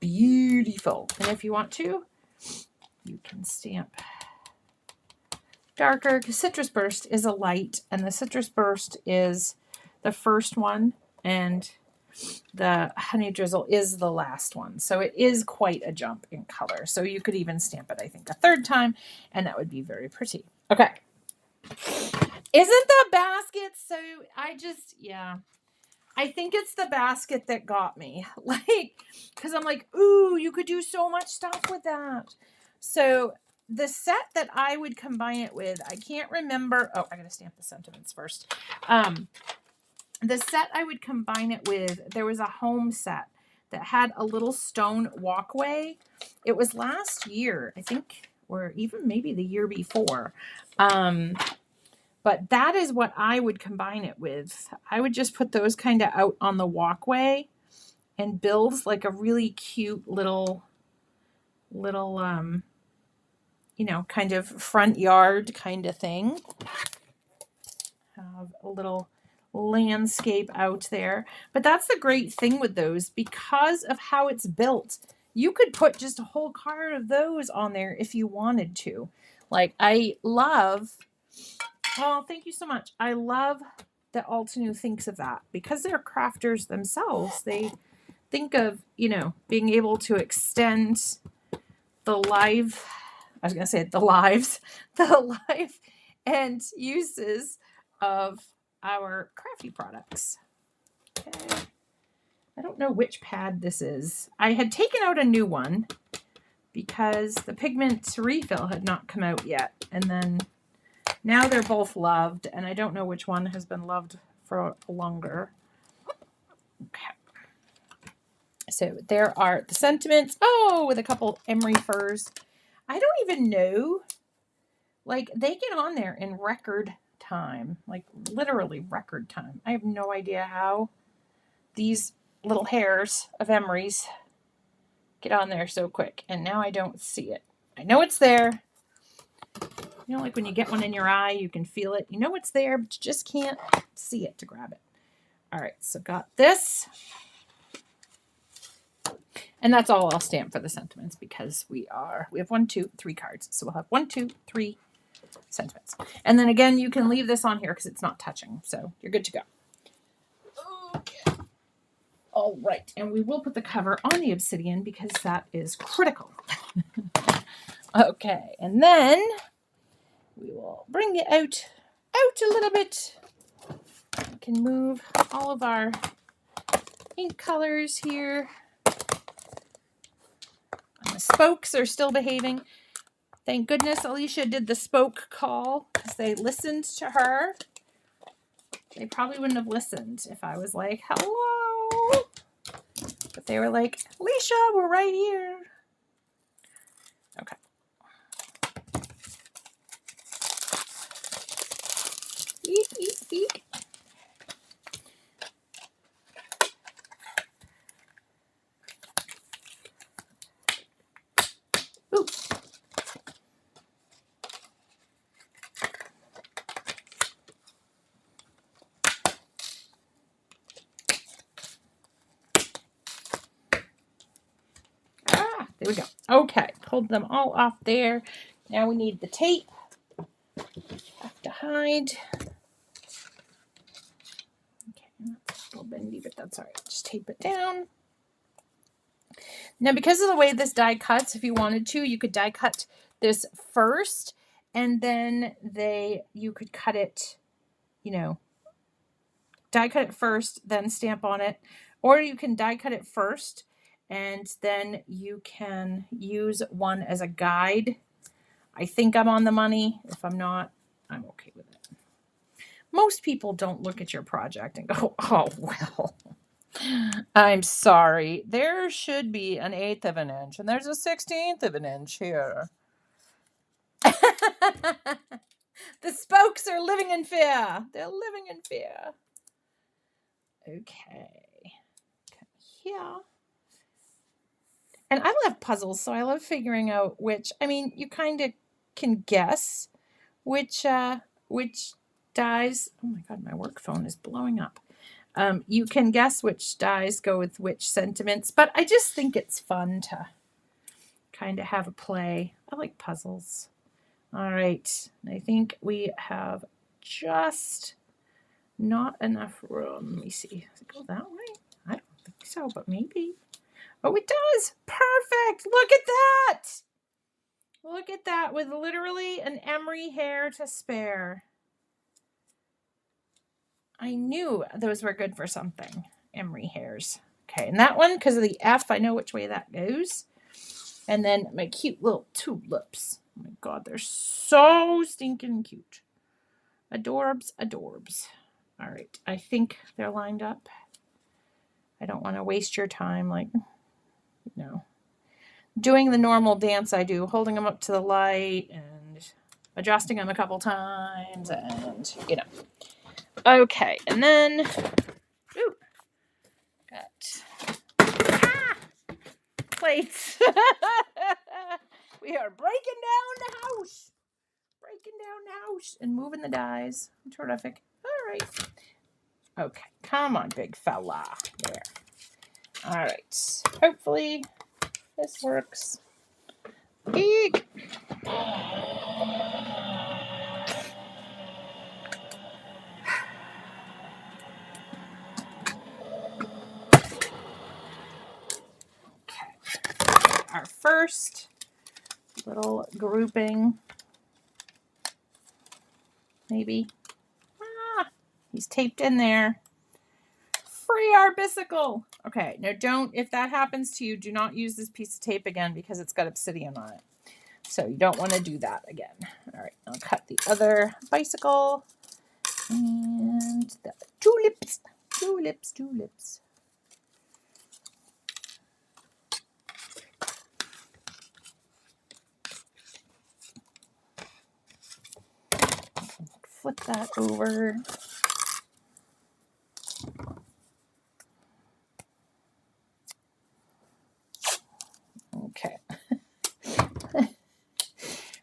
Beautiful. And if you want to, you can stamp darker because Citrus Burst is a light and the Citrus Burst is the first one and the Honey Drizzle is the last one. So it is quite a jump in color. So you could even stamp it, I think, a third time and that would be very pretty. Okay. Isn't the basket so, I think it's the basket that got me. Like, because I'm like, ooh, you could do so much stuff with that. So the set that I would combine it with, I can't remember. Oh, I got to stamp the sentiments first. The set I would combine it with, there was a home set that had a little stone walkway. It was last year, I think, or even maybe the year before. But that is what I would combine it with. I would just put those kind of out on the walkway and build like a really cute little, you know, kind of front yard kind of thing. Have a little landscape out there. But that's the great thing with those, because of how it's built. You could put just a whole card of those on there if you wanted to. Like, I love... Oh, thank you so much. I love that Altenew thinks of that because they're crafters themselves. They think of, you know, being able to extend the life and uses of our crafty products. Okay. I don't know which pad this is. I had taken out a new one because the pigment refill had not come out yet. And then now they're both loved, and I don't know which one has been loved for longer. Okay. So there are the sentiments. Oh, with a couple emery furs. I don't even know. Like, they get on there in record time, like literally record time. I have no idea how these little hairs of emery's get on there so quick. And now I don't see it. I know it's there. You know, like when you get one in your eye, you can feel it. You know it's there, but you just can't see it to grab it. All right, so got this. And that's all I'll stamp for the sentiments because we have 1, 2, 3 cards. So we'll have 1, 2, 3 sentiments. And then again, you can leave this on here because it's not touching. So you're good to go. Okay. All right. And we will put the cover on the obsidian because that is critical. Okay. And then we will bring it out a little bit. We can move all of our ink colors here. And the spokes are still behaving. Thank goodness Alicia did the spoke call because they listened to her. They probably wouldn't have listened if I was like, hello. But they were like, Alicia, we're right here. Okay. Eek, eek, eek. Ooh. There we go. Okay, pulled them all off there. Now we need the tape. Have to hide. Okay, that's a little bendy, but that's all right. Just tape it down. Now, because of the way this die cuts, if you wanted to, you could die cut this first, and then you could cut it, die cut it first, then stamp on it, or you can die cut it first, and then you can use one as a guide. I think I'm on the money. If I'm not, I'm okay with it. Most people don't look at your project and go, oh, well, I'm sorry. There should be an 1/8 of an inch, and there's a 1/16 of an inch here. The spokes are living in fear. They're living in fear. Okay. Come here. And I love puzzles, so I love figuring out which, you kind of can guess which dies. Oh my God, my work phone is blowing up. You can guess which dies go with which sentiments, but I just think it's fun to kind of have a play. I like puzzles. All right. I think we have just not enough room. Let me see. Does it go that way? I don't think so, but maybe. Oh, it does. Perfect. Look at that. Look at that with literally an emery hair to spare. I knew those were good for something. Emery hairs. Okay, and that one, because of the F, I know which way that goes. And then my cute little tulips. Oh my God, they're so stinking cute. Adorbs, adorbs. All right, I think they're lined up. I don't want to waste your time, doing the normal dance I do, holding them up to the light and adjusting them a couple times and, Okay, and then, got plates. We are breaking down the house. And moving the dies. Terrific. All right. Okay, come on, big fella. There. All right. Hopefully this works. Eek. Our first little grouping, maybe. He's taped in there. Free our bicycle. Okay, now if that happens to you, do not use this piece of tape again because it's got obsidian on it. So you don't want to do that again. All right, I'll cut the other bicycle and the tulips. flip that over. Okay.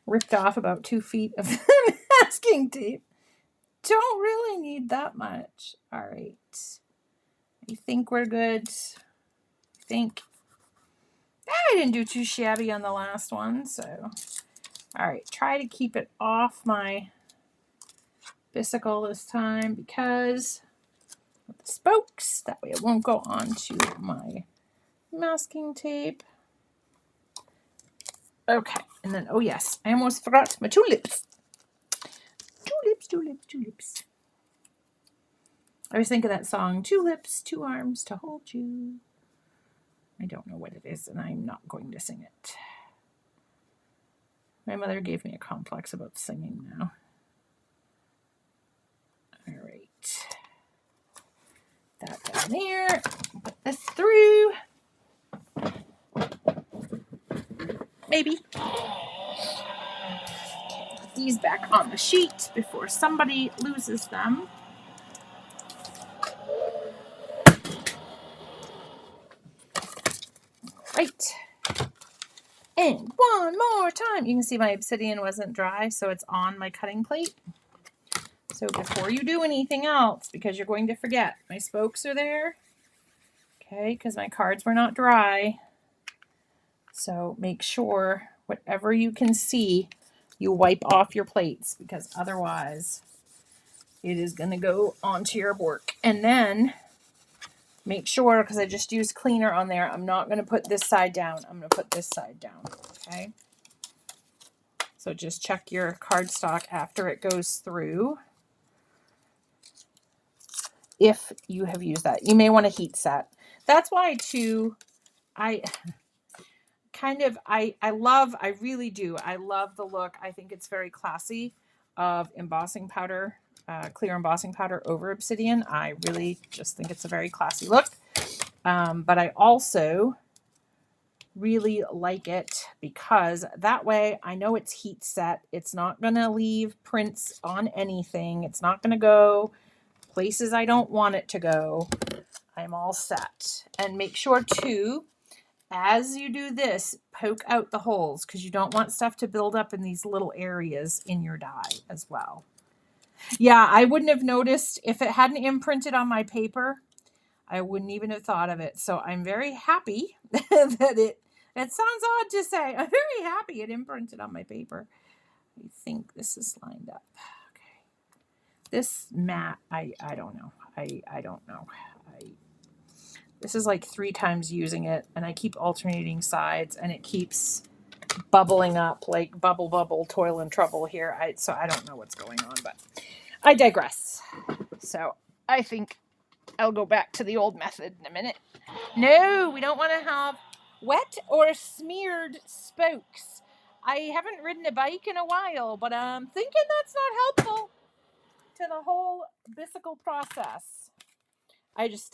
Ripped off about 2 feet of masking tape. Don't really need that much. All right. I think we're good. I think I didn't do too shabby on the last one, so all right, try to keep it off my bicycle this time because of the spokes. That way it won't go onto my masking tape. Okay, and then, oh yes, I almost forgot my tulips. Tulips. I was thinking that song, 2 lips, 2 arms to hold you. I don't know what it is, and I'm not going to sing it. My mother gave me a complex about singing now. All right. That down there. Put this through. Maybe. Put these back on the sheet before somebody loses them. Right. And one more time. You can see my obsidian wasn't dry, so it's on my cutting plate. So before you do anything else, because you're going to forget, my spokes are there. Okay, because my cards were not dry. So make sure whatever you can see, you wipe off your plates, because otherwise it is going to go onto your work. And then make sure, because I just used cleaner on there, I'm not going to put this side down. I'm going to put this side down. Okay. So just check your cardstock after it goes through. If you have used that, you may want to heat set. That's why too, I really do. I love the look. I think it's very classy of embossing powder, clear embossing powder over obsidian. I really just think it's a very classy look. But I also really like it because that way I know it's heat set. It's not going to leave prints on anything. It's not going to go places I don't want it to go. I'm all set. And make sure too, as you do this, poke out the holes because you don't want stuff to build up in these little areas in your die as well. Yeah, I wouldn't have noticed if it hadn't imprinted on my paper. I wouldn't even have thought of it. So I'm very happy that it sounds odd to say. I'm very happy it imprinted on my paper. I think this is lined up. Okay. This mat, I don't know. I don't know. This is like 3 times using it, and I keep alternating sides, and it keeps bubbling up like bubble, toil and trouble here. So I don't know what's going on, but I digress. So I think I'll go back to the old method in a minute. No, we don't want to have wet or smeared spokes. I haven't ridden a bike in a while, but I'm thinking that's not helpful to the whole bicycle process.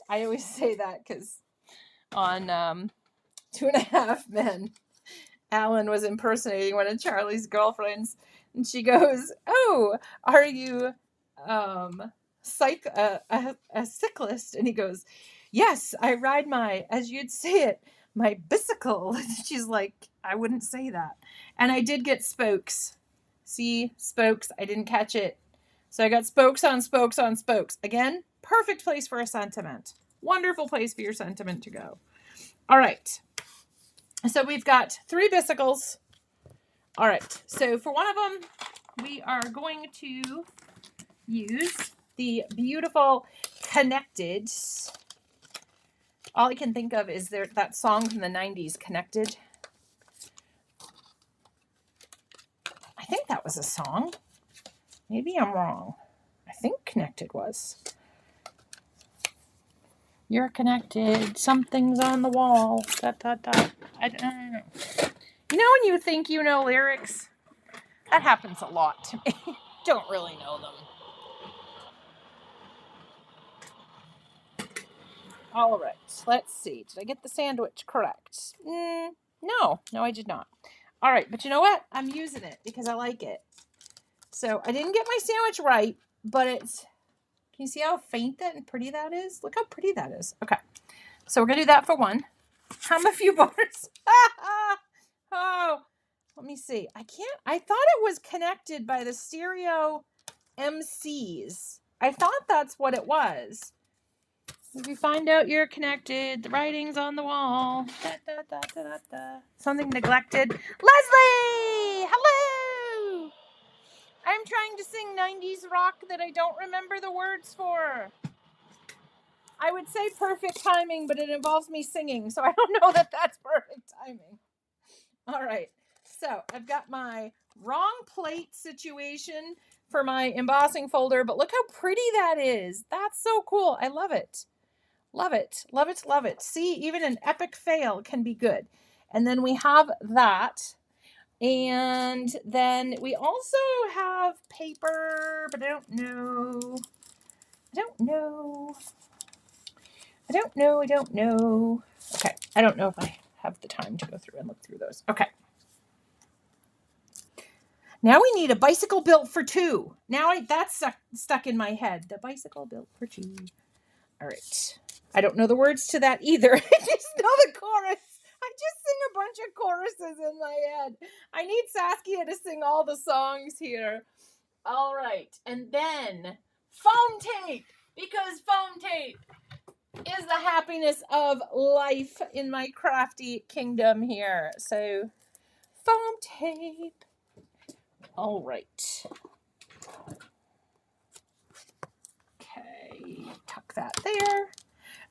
I always say that because on 2.5 Men, Alan was impersonating one of Charlie's girlfriends, and she goes, "Oh, are you a cyclist?" And he goes, "Yes, I ride my, as you'd say it, my bicycle." And she's like, "I wouldn't say that." And I did get spokes. See, spokes. I didn't catch it. So I got spokes on spokes on spokes. Again, perfect place for a sentiment. Wonderful place for your sentiment to go. All right. So we've got 3 bicycles. All right. So for one of them, we are going to use the beautiful Connected. All I can think of is that song from the 90s, Connected. I think that was a song. Maybe I'm wrong. I think Connected was. You're connected. Something's on the wall. Dot, dot, dot. I don't know. You know when you think you know lyrics? That happens a lot to me. Don't really know them. All right. Let's see. Did I get the sandwich correct? No, I did not. All right. But you know what? I'm using it because I like it. So I didn't get my sandwich right, but it's, can you see how faint that and pretty that is? Look how pretty that is. Okay. So we're going to do that for one. Hum a few bars. Oh, let me see. I thought it was connected by the stereo MCs. I thought that's what it was. If you find out you're connected, the writing's on the wall. Da, da, da, da, da, da. Something neglected. Leslie! Hello! I'm trying to sing 90s rock that I don't remember the words for. I would say perfect timing, but it involves me singing, so I don't know that that's perfect timing. All right. So I've got my wrong plate situation for my embossing folder, but look how pretty that is. That's so cool. I love it. Love it. Love it. Love it. See, even an epic fail can be good. And then we have that. And then we also have paper, but I don't know. I don't know. Okay. I don't know if I have the time to go through and look through those. Okay. Now we need a bicycle built for two. Now that's stuck in my head. The bicycle built for two. All right. I don't know the words to that either. I just know the chorus. I just sing a bunch of choruses in my head. I need Saskia to sing all the songs here. All right. And then foam tape, because foam tape is the happiness of life in my crafty kingdom here. So foam tape. All right. Okay, tuck that there.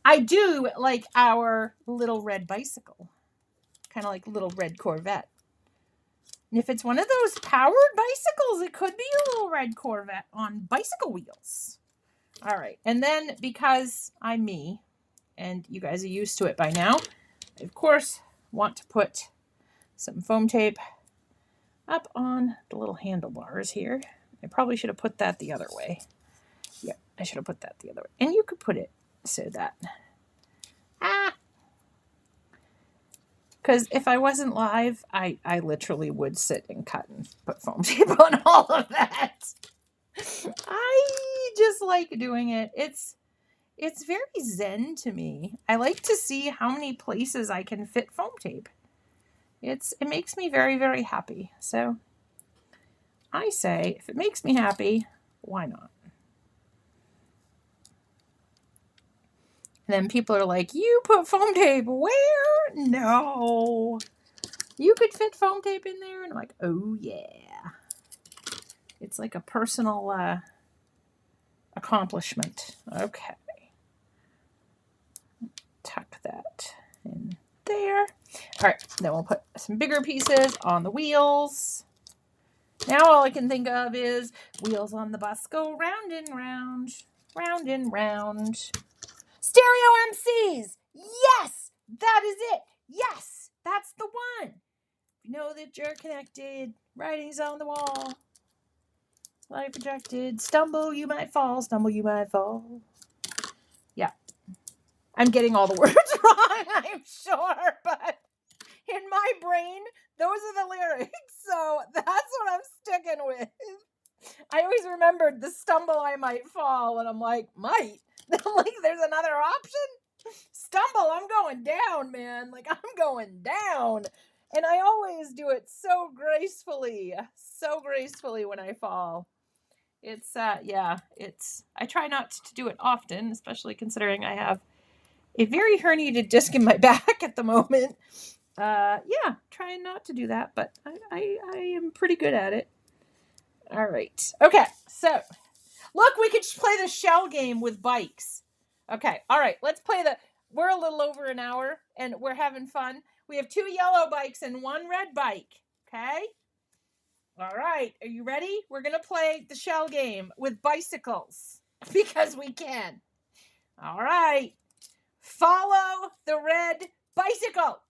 I do like our little red bicycle. Kind of like little red Corvette. And if it's one of those powered bicycles, it could be a little red Corvette on bicycle wheels. All right. And then because I'm me, and you guys are used to it by now, I, of course, want to put some foam tape up on the little handlebars here. I probably should have put that the other way. Yep, I should have put that the other way. And you could put it so that... Because if I wasn't live, I literally would sit and cut and put foam tape on all of that. I just like doing it. It's very zen to me. I like to see how many places I can fit foam tape. It makes me very, very happy. So I say, if it makes me happy, why not? And then people are like, you put foam tape where? No. You could fit foam tape in there? And I'm like, oh yeah. It's like a personal accomplishment. Okay. Tuck that in there. All right, then we'll put some bigger pieces on the wheels. Now all I can think of is wheels on the bus go round and round, round and round. Stereo MCs! Yes! That is it! Yes! That's the one! You know that you're connected. Writing's on the wall. Light projected. Stumble, you might fall. Stumble, you might fall. Yeah. I'm getting all the words wrong, I'm sure, but in my brain, those are the lyrics. So that's what I'm sticking with. I always remembered the stumble, I might fall, and I'm like, might? I'm like, there's another option? Stumble, I'm going down, man. Like, I'm going down. And I always do it so gracefully when I fall. I try not to do it often, especially considering I have a very herniated disc in my back at the moment. Trying not to do that, but I am pretty good at it. All right. Okay, so look, we could play the shell game with bikes. Okay, all right, let's play we're a little over an hour and we're having fun. We have 2 yellow bikes and 1 red bike. Okay? All right, are you ready? We're going to play the shell game with bicycles because we can. All right. Follow the red bicycle.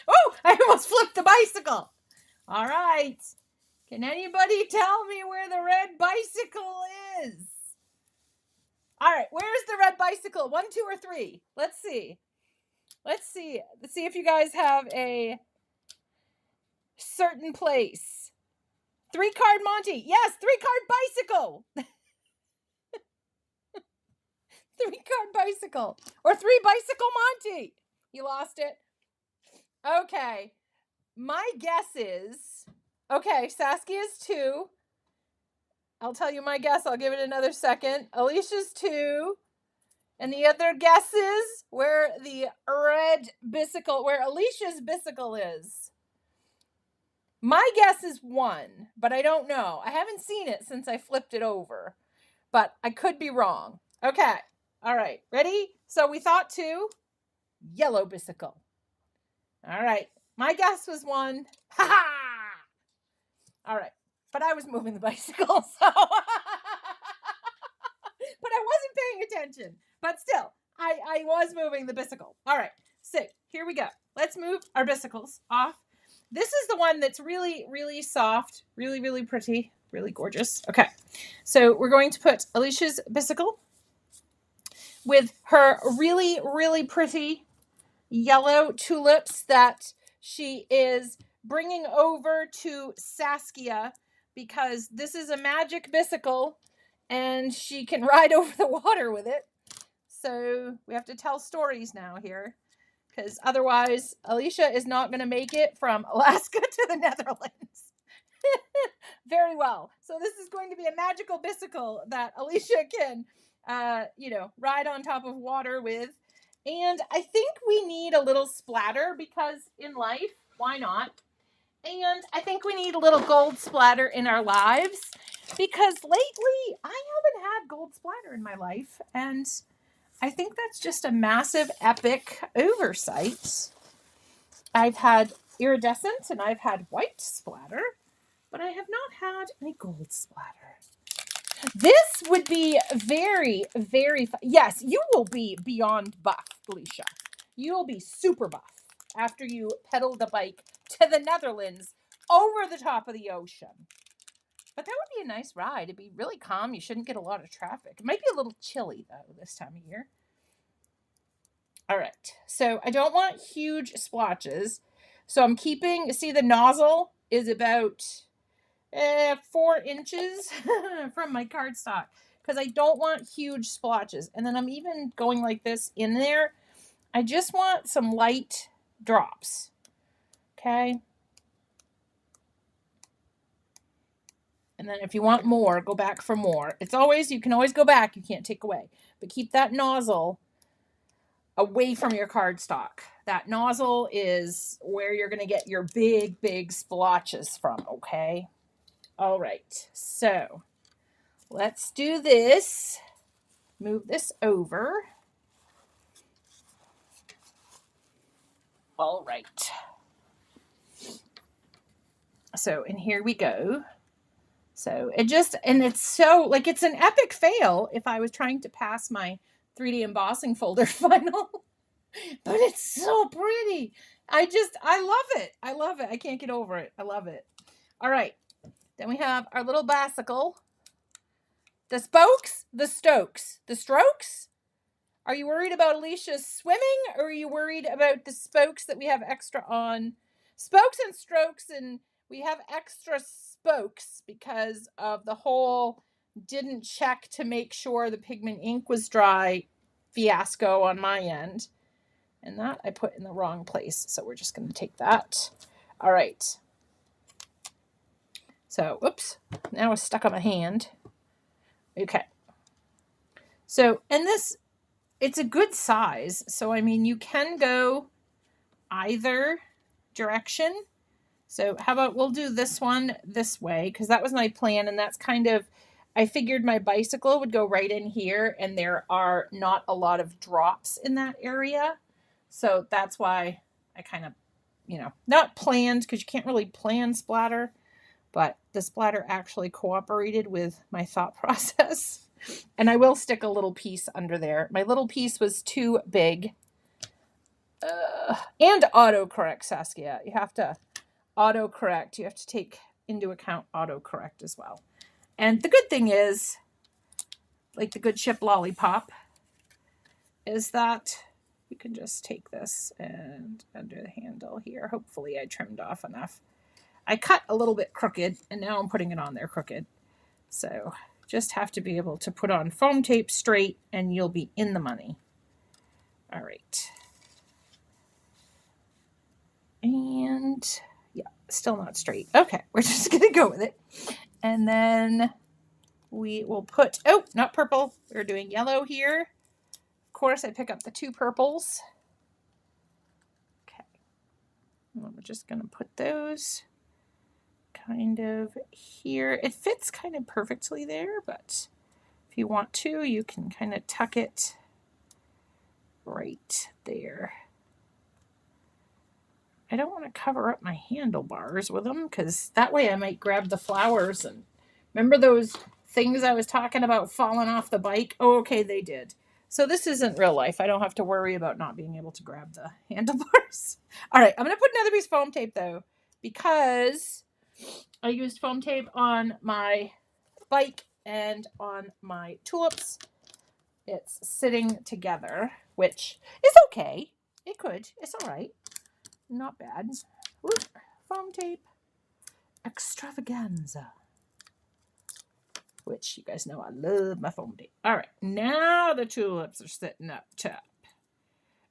Oh, I almost flipped the bicycle. All right. Can anybody tell me where the red bicycle is? All right, where's the red bicycle? 1, 2, or 3? Let's see. Let's see if you guys have a certain place. 3-card Monty. Yes, 3-card bicycle. 3-card bicycle. Or 3 bicycle Monty. You lost it. Okay. My guess is, okay, Saskia's 2. I'll tell you my guess. I'll give it another second. Alicia's 2. And the other guesses where the red bicycle, where Alicia's bicycle is. My guess is 1, but I don't know. I haven't seen it since I flipped it over, but I could be wrong. Okay. All right. Ready? So we thought 2. Yellow bicycle. All right. My guess was 1. Ha ha! All right. But I was moving the bicycle, so. But I wasn't paying attention. But still, I was moving the bicycle. All right. So here we go. Let's move our bicycles off. This is the one that's really, really soft, really, really pretty, really gorgeous. Okay. So we're going to put Alicia's bicycle with her really, really pretty yellow tulips that she is bringing over to Saskia, because this is a magic bicycle and she can ride over the water with it. So we have to tell stories now here, because otherwise Alicia is not going to make it from Alaska to the Netherlands. Very well. So this is going to be a magical bicycle that Alicia can, ride on top of water with. And I think we need a little splatter, because in life, why not? And I think we need a little gold splatter in our lives, because lately I haven't had gold splatter in my life. And I think that's just a massive, epic oversight. I've had iridescent and I've had white splatter, but I have not had any gold splatter. This would be very, very yes, you will be beyond buff, Alicia. You will be super buff after you pedal the bike to the Netherlands over the top of the ocean. But that would be a nice ride. It'd be really calm. You shouldn't get a lot of traffic. It might be a little chilly, though, this time of year. All right. So I don't want huge splotches. So I'm keeping, see, the nozzle is about 4 inches from my cardstock, because I don't want huge splotches. And then I'm even going like this in there. I just want some light drops. Okay. And then if you want more, go back for more. You can always go back. You can't take away. But keep that nozzle away from your cardstock. That nozzle is where you're going to get your big, big splotches from, okay? All right. So let's do this. Move this over. All right. So, and here we go. So it's so, like, it's an epic fail if I was trying to pass my 3D embossing folder final, but it's so pretty. I love it. I love it. I can't get over it. I love it. All right. Then we have our little bicycle. The spokes, the stokes, the strokes. Are you worried about Alicia swimming, or are you worried about the spokes that we have extra on? Spokes and strokes, and we have extra spokes because of the whole didn't check to make sure the pigment ink was dry fiasco on my end. And that I put in the wrong place, so we're just going to take that. All right. So, oops, now it's stuck on my hand. Okay. So, and this, it's a good size. So, I mean, you can go either direction. So how about we'll do this one this way, because that was my plan. And that's kind of, I figured my bicycle would go right in here, and there are not a lot of drops in that area. So that's why I kind of, not planned, because you can't really plan splatter, but the splatter actually cooperated with my thought process. And I will stick a little piece under there. My little piece was too big. And autocorrect, Saskia. You have to autocorrect. You have to take into account autocorrect as well. And the good thing is, like the good ship lollipop, is that you can just take this and under the handle here. Hopefully I trimmed off enough. I cut a little bit crooked and now I'm putting it on there crooked. So just have to be able to put on foam tape straight and you'll be in the money. All right. And yeah, still not straight. Okay, we're just gonna go with it. And then we will put, oh, not purple. We're doing yellow here. Of course, I pick up the 2 purples. Okay. And we're just gonna put those kind of here. It fits kind of perfectly there, but if you want to, you can kind of tuck it right there. I don't want to cover up my handlebars with them because that way I might grab the flowers. And remember those things I was talking about falling off the bike? Oh, okay, they did. So this isn't real life. I don't have to worry about not being able to grab the handlebars. All right, I'm going to put another piece of foam tape though, because I used foam tape on my bike and on my tulips. It's sitting together, which is okay. It could. It's all right. Not bad. Ooh, foam tape extravaganza. Which you guys know I love my foam tape. All right, now the tulips are sitting up top.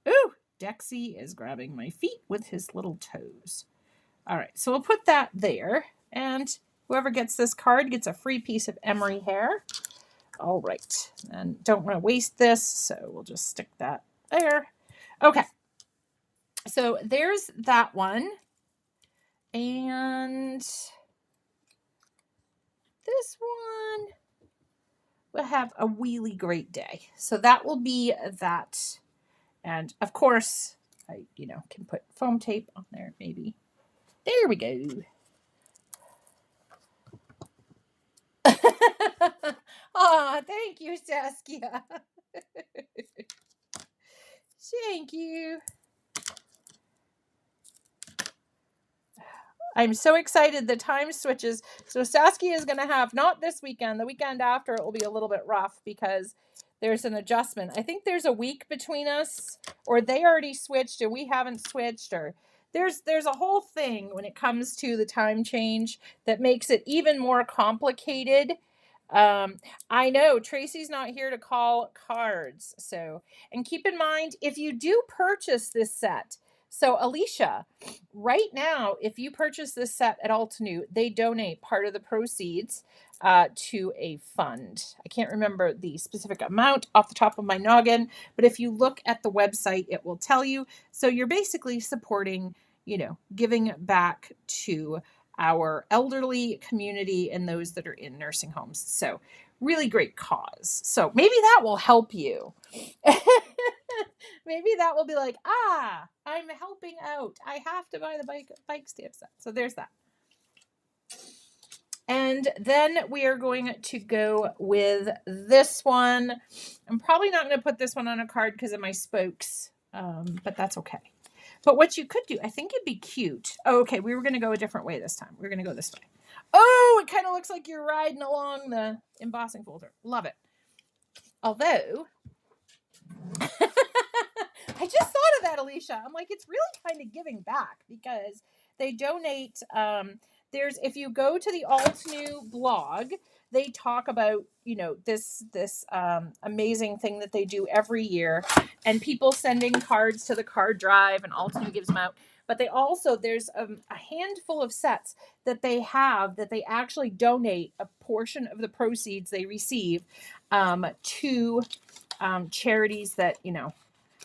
Ooh, Dexy is grabbing my feet with his little toes. All right, so we'll put that there. And whoever gets this card gets a free piece of emery hair. All right, and don't want to waste this, so we'll just stick that there. Okay. So there's that one. And this one will have a really great day. So that will be that. And of course, I, can put foam tape on there maybe. There we go. Aw, thank you, Saskia. Thank you. I'm so excited the time switches. So Saskia is going to have, not this weekend, the weekend after it will be a little bit rough because there's an adjustment. I think there's a week between us, or they already switched and we haven't switched, or there's a whole thing when it comes to the time change that makes it even more complicated. I know Tracy's not here to call cards. So, and keep in mind, if you do purchase this set, so Alicia, right now, if you purchase this set at Altenew, they donate part of the proceeds to a fund. I can't remember the specific amount off the top of my noggin, but if you look at the website, it will tell you. So you're basically supporting, giving back to our elderly community and those that are in nursing homes. So really great cause. So maybe that will help you. Maybe that will be like, I'm helping out. I have to buy the bike stamp set. So there's that. And then we are going to go with this one. I'm probably not going to put this one on a card because of my spokes, but that's okay. But what you could do, I think it'd be cute. Oh, okay, we were going to go a different way this time. We're going to go this way. Oh, it kind of looks like you're riding along the embossing folder. Love it. Although, I just thought of that, Alicia. I'm like, it's really kind of giving back because they donate. If you go to the Altenew blog, they talk about, this amazing thing that they do every year, and people sending cards to the card drive, and Altenew gives them out. But there's a handful of sets that they have that they actually donate a portion of the proceeds they receive to charities that,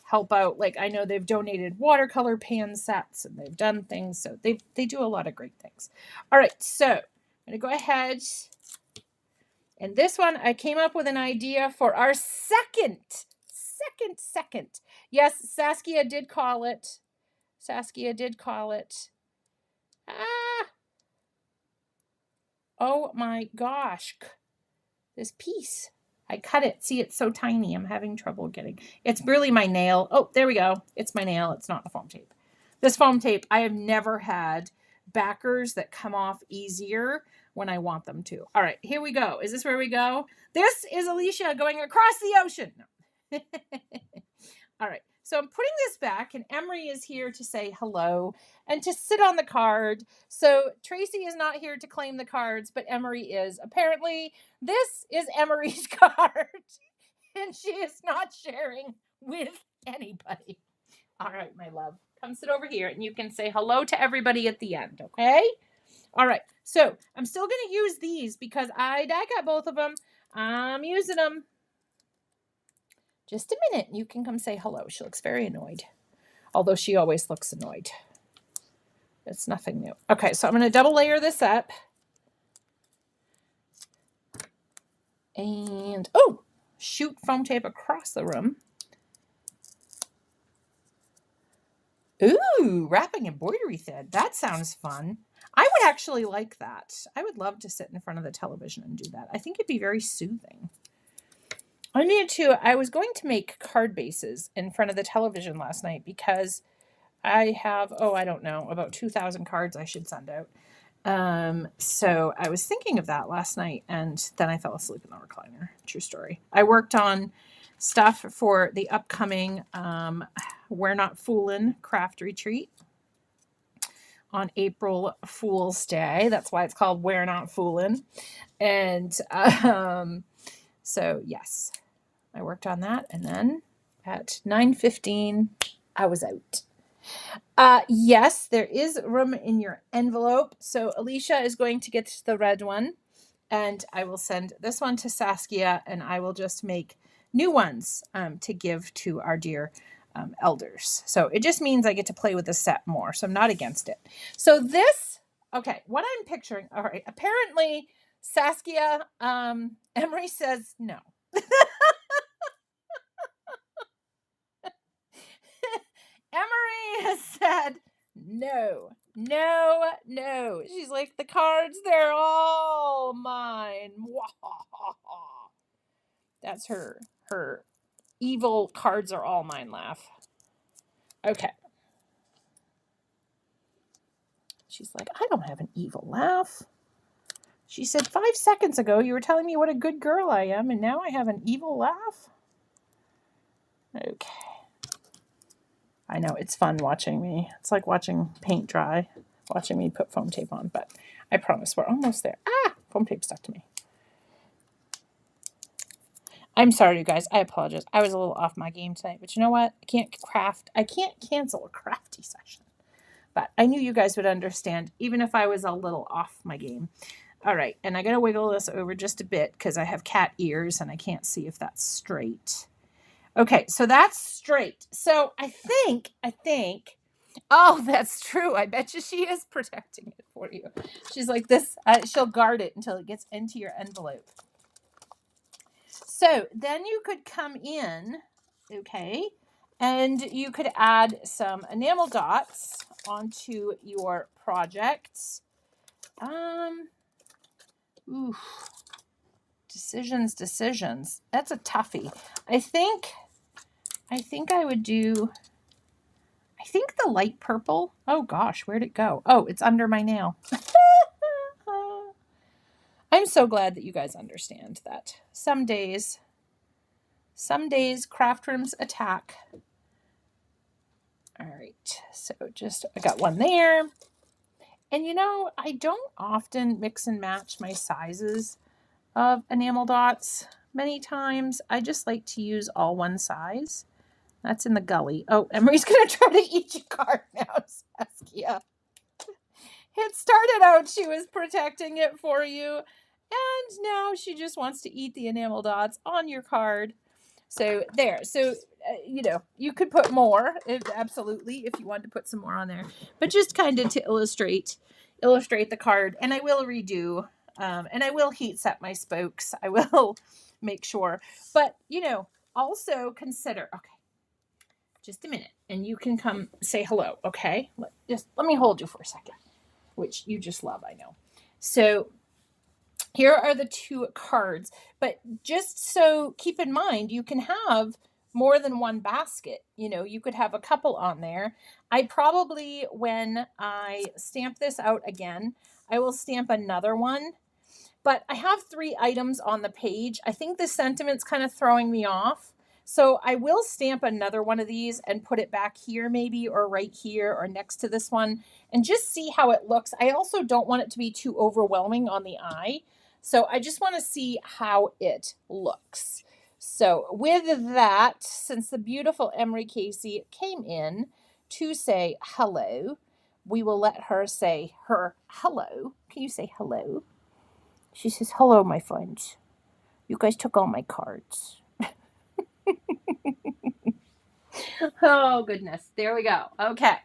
help out. Like, I know they've donated watercolor pan sets and they've done things. So they do a lot of great things. All right. So I'm going to go ahead. And this one, I came up with an idea for our second. Yes, Saskia did call it. Oh my gosh. This piece. I cut it. See, it's so tiny. I'm having trouble getting. It's really my nail. Oh, there we go. It's my nail. It's not the foam tape. This foam tape, I have never had backers that come off easier when I want them to. All right, here we go. Is this where we go? This is Alicia going across the ocean. No. All right. So I'm putting this back, and Emery is here to say hello and to sit on the card. So Tracy is not here to claim the cards, but Emery is. Apparently, this is Emery's card, and she is not sharing with anybody. All right, my love. Come sit over here, and you can say hello to everybody at the end, okay? All right, so I'm still going to use these because I got both of them. I'm using them. Just a minute, and you can come say hello. She looks very annoyed, although she always looks annoyed. It's nothing new. Okay, so I'm going to double layer this up. And, oh, shoot foam tape across the room. Ooh, wrapping embroidery thread. That sounds fun. I would actually like that. I would love to sit in front of the television and do that. I think it'd be very soothing. I was going to make card bases in front of the television last night because I have, I don't know, about 2,000 cards I should send out. So I was thinking of that last night, and then I fell asleep in the recliner. True story. I worked on stuff for the upcoming We're Not Foolin' craft retreat on April Fool's Day. That's why it's called We're Not Foolin'. And so yes, I worked on that, and then at 9:15 I was out. Yes, there is room in your envelope. So Alicia is going to get the red one, and I will send this one to Saskia, and I will just make new ones to give to our dear elders. So it just means I get to play with the set more. So I'm not against it. So this, okay, what I'm picturing, all right, apparently Saskia, Emery says no. Emery has said no. She's like, the cards, they're all mine. That's her evil cards are all mine laugh. Okay. She's like, I don't have an evil laugh. She said 5 seconds ago you were telling me what a good girl I am, and now I have an evil laugh? Okay. I know, it's fun watching me. It's like watching paint dry, watching me put foam tape on, but I promise we're almost there. Foam tape stuck to me. I'm sorry, you guys. I apologize. I was a little off my game tonight, but you know what? I can't cancel a crafty session. But I knew you guys would understand, even if I was a little off my game. All right, and I got to wiggle this over just a bit because I have cat ears and I can't see if that's straight. Okay, so that's straight. So I think, oh, that's true. I bet you she is protecting it for you. She's like this, she'll guard it until it gets into your envelope. So then you could come in, okay, and you could add some enamel dots onto your project. Decisions. That's a toughie. I think I would do, I think the light purple. Oh gosh, where'd it go? Oh, it's under my nail. I'm so glad that you guys understand that some days craft rooms attack. All right, so I got one there. And you know, I don't often mix and match my sizes of enamel dots. Many times I just like to use all one size. That's in the gully. Oh, Emery's going to try to eat your card now, Saskia. It started out she was protecting it for you, and now she just wants to eat the enamel dots on your card. So there. So, you could put more, absolutely, if you wanted to put some more on there. But just kind of to illustrate the card. And I will redo, and I will heat set my spokes. I will make sure. But, also consider, okay, just a minute. And you can come say hello, okay? Let me hold you for a second, which you just love, I know. So here are the 2 cards, but just so keep in mind, you can have more than one basket. You could have a couple on there. I probably, when I stamp this out again, I will stamp another one, but I have 3 items on the page. I think the sentiment's kind of throwing me off So I will stamp another one of these and put it back here maybe, or right here or next to this one, and just see how it looks. I also don't want it to be too overwhelming on the eye. So I just want to see how it looks. So with that, since the beautiful Emery Casey came in to say hello, we will let her say her hello. Can you say hello? She says, hello, my friends. You guys took all my cards. Oh, goodness. There we go. Okay.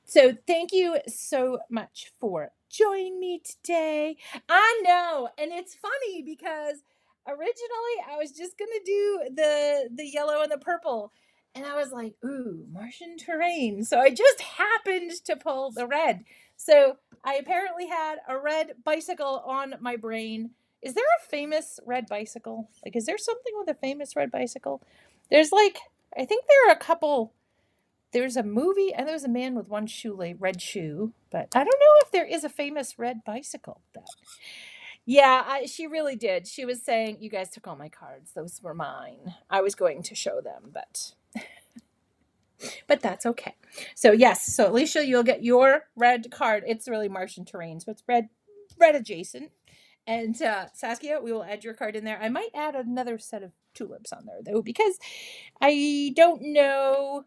So thank you so much for joining me today. I know, and it's funny because originally I was just gonna do the yellow and the purple, and I was like, ooh, Martian terrain. So I just happened to pull the red. So I apparently had a red bicycle on my brain. Is there a famous red bicycle? Like, is there something with a famous red bicycle? There's like, I think there are a couple. There's a movie, and there's a man with one shoelace, red shoe, but I don't know if there is a famous red bicycle. Yeah, she really did. She was saying, "You guys took all my cards; those were mine. I was going to show them, but that's okay." So yes, so Alicia, you'll get your red card. It's really Martian terrain, so it's red adjacent. And Saskia, we will add your card in there. I might add another set of tulips on there though, because I don't know.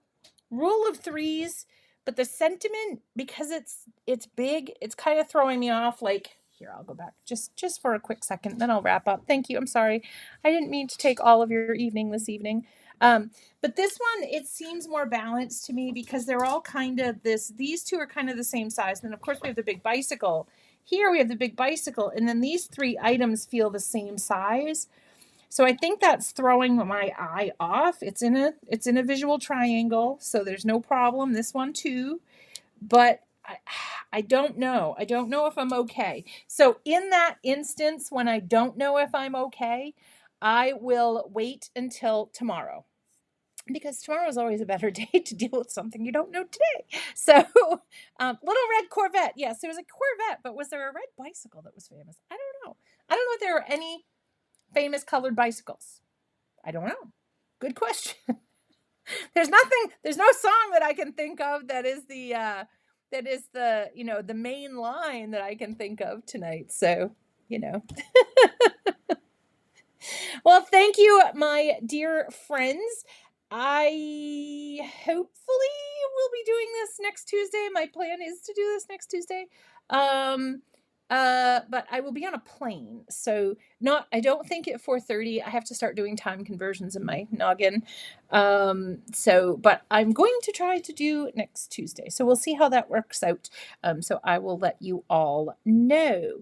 Rule of threes, but the sentiment, because it's big, it's kind of throwing me off. Like, here, I'll go back just for a quick second, then I'll wrap up. Thank you. I'm sorry, I didn't mean to take all of your evening this evening. But this one, it seems more balanced to me because they're all kind of these two are kind of the same size. And then of course we have the big bicycle. Here we have the big bicycle, and then these three items feel the same size. So I think that's throwing my eye off. It's in a visual triangle, so there's no problem. This one too, but I don't know. I don't know if I'm okay. So in that instance, when I don't know if I'm okay, I will wait until tomorrow, because tomorrow is always a better day to deal with something you don't know today. So, little red Corvette. Yes, there was a Corvette, but was there a red bicycle that was famous? I don't know. I don't know if there are any famous colored bicycles. I don't know. Good question. There's no song that I can think of that is the the main line that I can think of tonight. So, well, thank you, my dear friends. I hopefully will be doing this next Tuesday. My plan is to do this next Tuesday. But I will be on a plane, so I don't think at 4:30. I have to start doing time conversions in my noggin. But I'm going to try to do next Tuesday. So we'll see how that works out. So I will let you all know.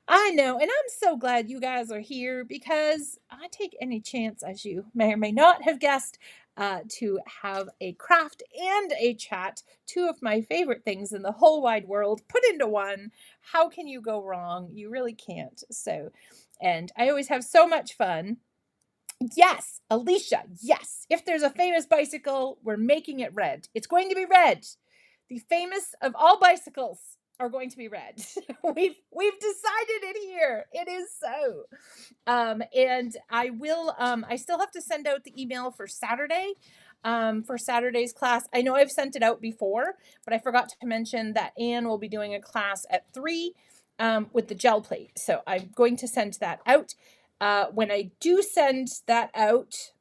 I know, and I'm so glad you guys are here, because I take any chance, as you may or may not have guessed, to have a craft and a chat, two of my favorite things in the whole wide world, put into one. How can you go wrong? You really can't. So, and I always have so much fun. Yes, Alicia, yes. If there's a famous bicycle, we're making it red. It's going to be red. The famous of all bicycles are going to be red. We've decided it here. It is so. And I will, I still have to send out the email for Saturday, for Saturday's class. I know I've sent it out before, but I forgot to mention that Anne will be doing a class at 3, with the gel plate. So I'm going to send that out. When I do send that out,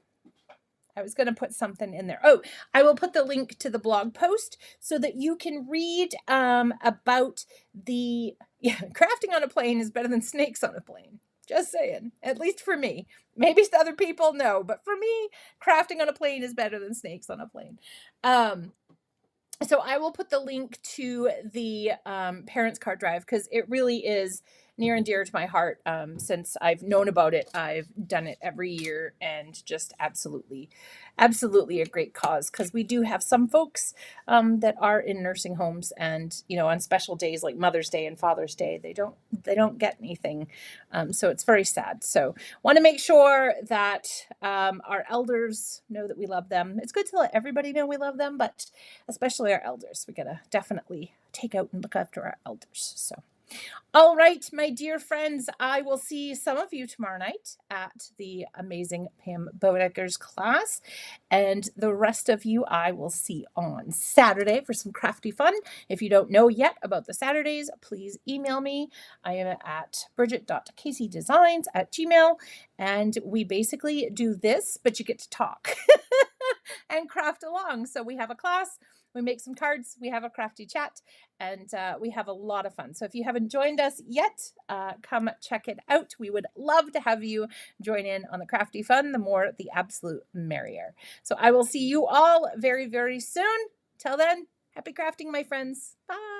I was going to put something in there. Oh, I will put the link to the blog post so that you can read about crafting on a plane is better than snakes on a plane. Just saying, at least for me. Maybe other people know, but for me, crafting on a plane is better than snakes on a plane. So I will put the link to the parents card drive, because it really is near and dear to my heart. Since I've known about it, I've done it every year, and just absolutely a great cause, because we do have some folks that are in nursing homes, and on special days like Mother's Day and Father's Day, they don't get anything. So it's very sad. So want to make sure that our elders know that we love them. It's good to let everybody know we love them, but especially our elders. We gotta definitely take out and look after our elders. So All right, my dear friends, I will see some of you tomorrow night at the amazing Pam Bodecker's class. And the rest of you I will see on Saturday for some crafty fun. If you don't know yet about the Saturdays, please email me. I am at bridget.caseydesigns@gmail. And we basically do this, but you get to talk and craft along. So we have a class, we make some cards, we have a crafty chat, and we have a lot of fun. So if you haven't joined us yet, come check it out. We would love to have you join in on the crafty fun. The more, the absolute merrier. So I will see you all very, very soon. Till then, happy crafting, my friends. Bye.